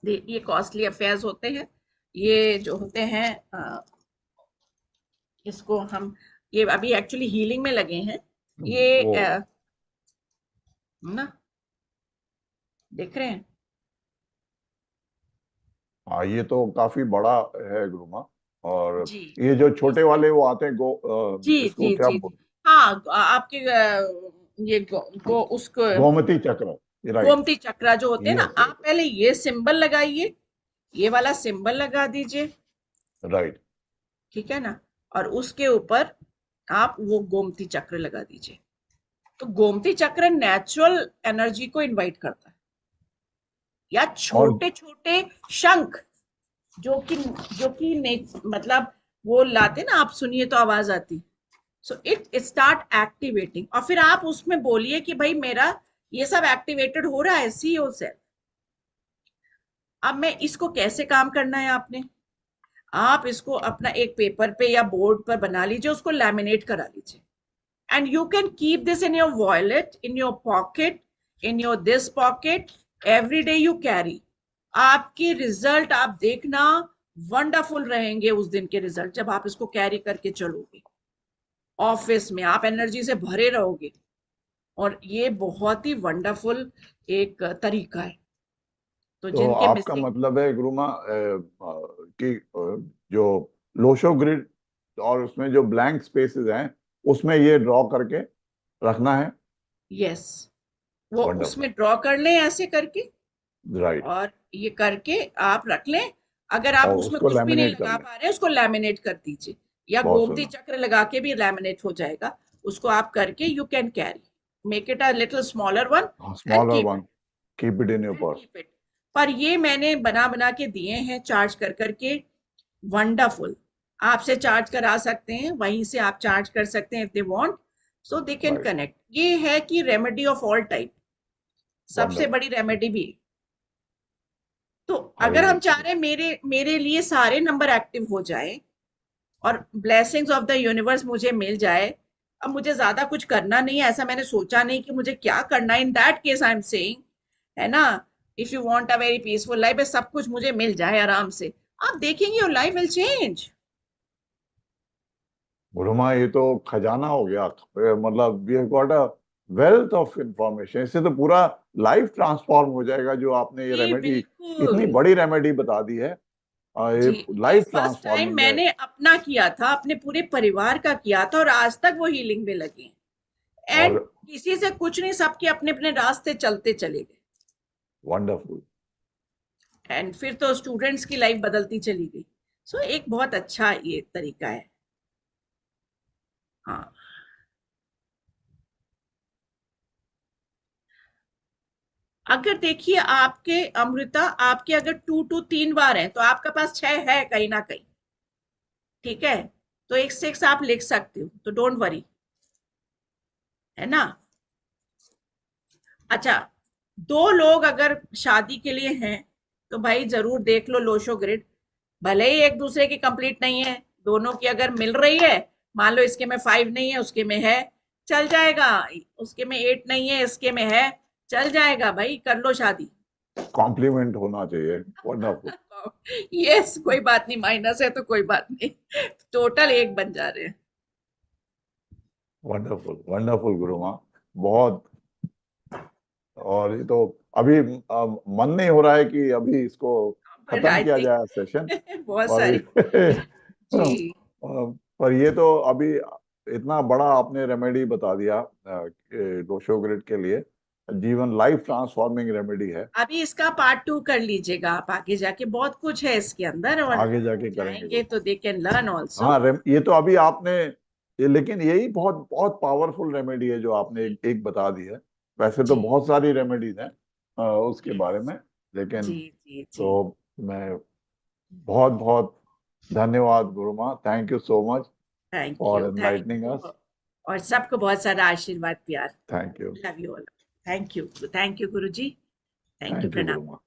ये कॉस्टली अफेयर्स होते हैं, ये जो होते हैं इसको हम, ये अभी एक्चुअली हीलिंग में लगे हैं ये, वो ना देख रहे हैं। हाँ, ये तो काफी बड़ा है गुरु माँ। और जी, ये जो छोटे इसमें वाले वो आते हैं, जी इसको जी क्या जी जी, हाँ आपके ये उसको गोमती चक्र, राइट। गोमती चक्रा जो होते हैं ना, यस, आप पहले ये सिंबल लगाइए, ये वाला सिंबल लगा दीजिए। राइट। ठीक है ना, और उसके ऊपर आप वो गोमती चक्र लगा दीजिए। तो गोमती चक्र नेचुरल एनर्जी को इनवाइट करता है, या और छोटे छोटे शंख जो कि मतलब वो लाते ना, आप सुनिए तो आवाज आती। सो इट स्टार्ट एक्टिवेटिंग, और फिर आप उसमें बोलिए कि भाई मेरा ये सब एक्टिवेटेड हो रहा है, सी योरसेल्फ। अब मैं इसको कैसे काम करना है आपने, आप इसको अपना एक पेपर पे या बोर्ड पर बना लीजिए, उसको लैमिनेट करा लीजिए, and you can keep this in your wallet, in your pocket, in your this pocket, every day you carry। आपकी रिजल्ट आप देखना, वंडरफुल रहेंगे उस दिन के रिजल्ट जब आप इसको कैरी करके चलोगे। ऑफिस में आप एनर्जी से भरे रहोगे और ये बहुत ही वंडरफुल एक तरीका है। तो तो जिनके आपका मिसिंग मतलब है गुरुमा कि जो लोशो ग्रिड और उसमें जो ब्लैंक स्पेसेस हैं उसमें ये ड्रॉ करके रखना है। यस, वो वंडरफुल, उसमें ड्रॉ कर लें ऐसे करके राइट, और ये करके आप रख लें। अगर आप और उसमें उसको कुछ भी नहीं लैमिनेट कर लगा लें। पा रहे उसको लैमिनेट कर दीजिए, या बहुत गोमती सुंदर, चक्र लगा के भी लैमिनेट हो जाएगा। उसको आप करके you can carry, make it a little smaller one and smaller keep one, keep it in your purse. It. पर ये मैंने बना बना के दिए हैं चार्ज कर करके, वंडरफुल। आपसे चार्ज करा सकते हैं, वहीं से आप चार्ज कर सकते हैं if they want, so they can write, connect. ये है कि रेमेडी ऑफ ऑल टाइप, सबसे वंडरफुल, बड़ी रेमेडी भी। तो वेरी अगर हम गुड। चाह रहे हैं मेरे मेरे लिए सारे नंबर एक्टिव हो जाए और ब्लेसिंग्स ऑफ द यूनिवर्स मुझे मिल जाए, अब मुझे ज्यादा कुछ करना नहीं है, ऐसा मैंने सोचा नहीं कि मुझे क्या करना है। In that case I am saying, है ना, if you want a very peaceful life, सब कुछ मुझे मिल जाए आराम से, आप देखेंगे your life will change. Gurumaa ये तो खजाना हो गया, मतलब we have got a wealth of information. इससे तो पूरा लाइफ ट्रांसफॉर्म हो जाएगा। जो आपने ये जी रेमेडी, इतनी बिल्कुल। बड़ी रेमेडी बता दी है, ये जी, ये लाइफ फर्स्ट टाइम ट्रांसफॉर्मिंग है। मैंने अपना किया था, अपने पूरे परिवार का किया था, और आज तक वो हीलिंग में लगे हैं। एंड और किसी से कुछ नहीं, सबके अपने अपने रास्ते चलते चले गए। वंडरफुल, एंड फिर तो स्टूडेंट्स की लाइफ बदलती चली गई। सो एक बहुत अच्छा ये तरीका है। हाँ, अगर देखिए आपके अमृता, आपके अगर 2 to 3 बार है तो आपके पास 6 है कहीं ना कहीं, ठीक है, तो एक 6 आप लिख सकते हो, तो डोंट वरी, है ना। अच्छा, 2 लोग अगर शादी के लिए हैं तो भाई जरूर देख लो लोशो ग्रिड। भले ही एक दूसरे की कंप्लीट नहीं है, दोनों की अगर मिल रही है, मान लो इसके में 5 नहीं है उसके में है, चल जाएगा। उसके में 8 नहीं है इसके में है, चल जाएगा भाई, कर लो शादी। कॉम्प्लीमेंट होना चाहिए। वंडरफुल, यस, कोई बात नहीं, माइनस है तो कोई बात नहीं, टोटल 1 बन जा रहे हैं। वंडरफुल, वंडरफुल गुरुमा, बहुत। और ये तो अभी मन नहीं हो रहा है कि अभी इसको पर खत्म आई किया थिंक जाए सेशन। बहुत और सारी जी पर ये तो अभी इतना बड़ा आपने रेमेडी बता दिया, लोशो ग्रिड के लिए जीवन लाइफ ट्रांसफॉर्मिंग रेमेडी है। अभी इसका पार्ट 2 कर लीजिएगा आप, आगे जाके बहुत कुछ है इसके अंदर, और आगे जाके करेंगे जाएंगे तो Guruma. They can learn also. हाँ, ये तो अभी आपने लेकिन यही बहुत बहुत पावरफुल रेमेडी है जो आपने एक बता दी है। वैसे तो जी बहुत सारी रेमेडीज हैं उसके बारे यस, में, लेकिन जी जी जी, तो मैं बहुत बहुत धन्यवाद Guruma, thank you so much for thank enlightening you, us. और सबको बहुत सारा आशीर्वाद प्यार। Thank you, love you all. Thank you Guru ji, thank you, thank you प्रणाम। गुरुमा।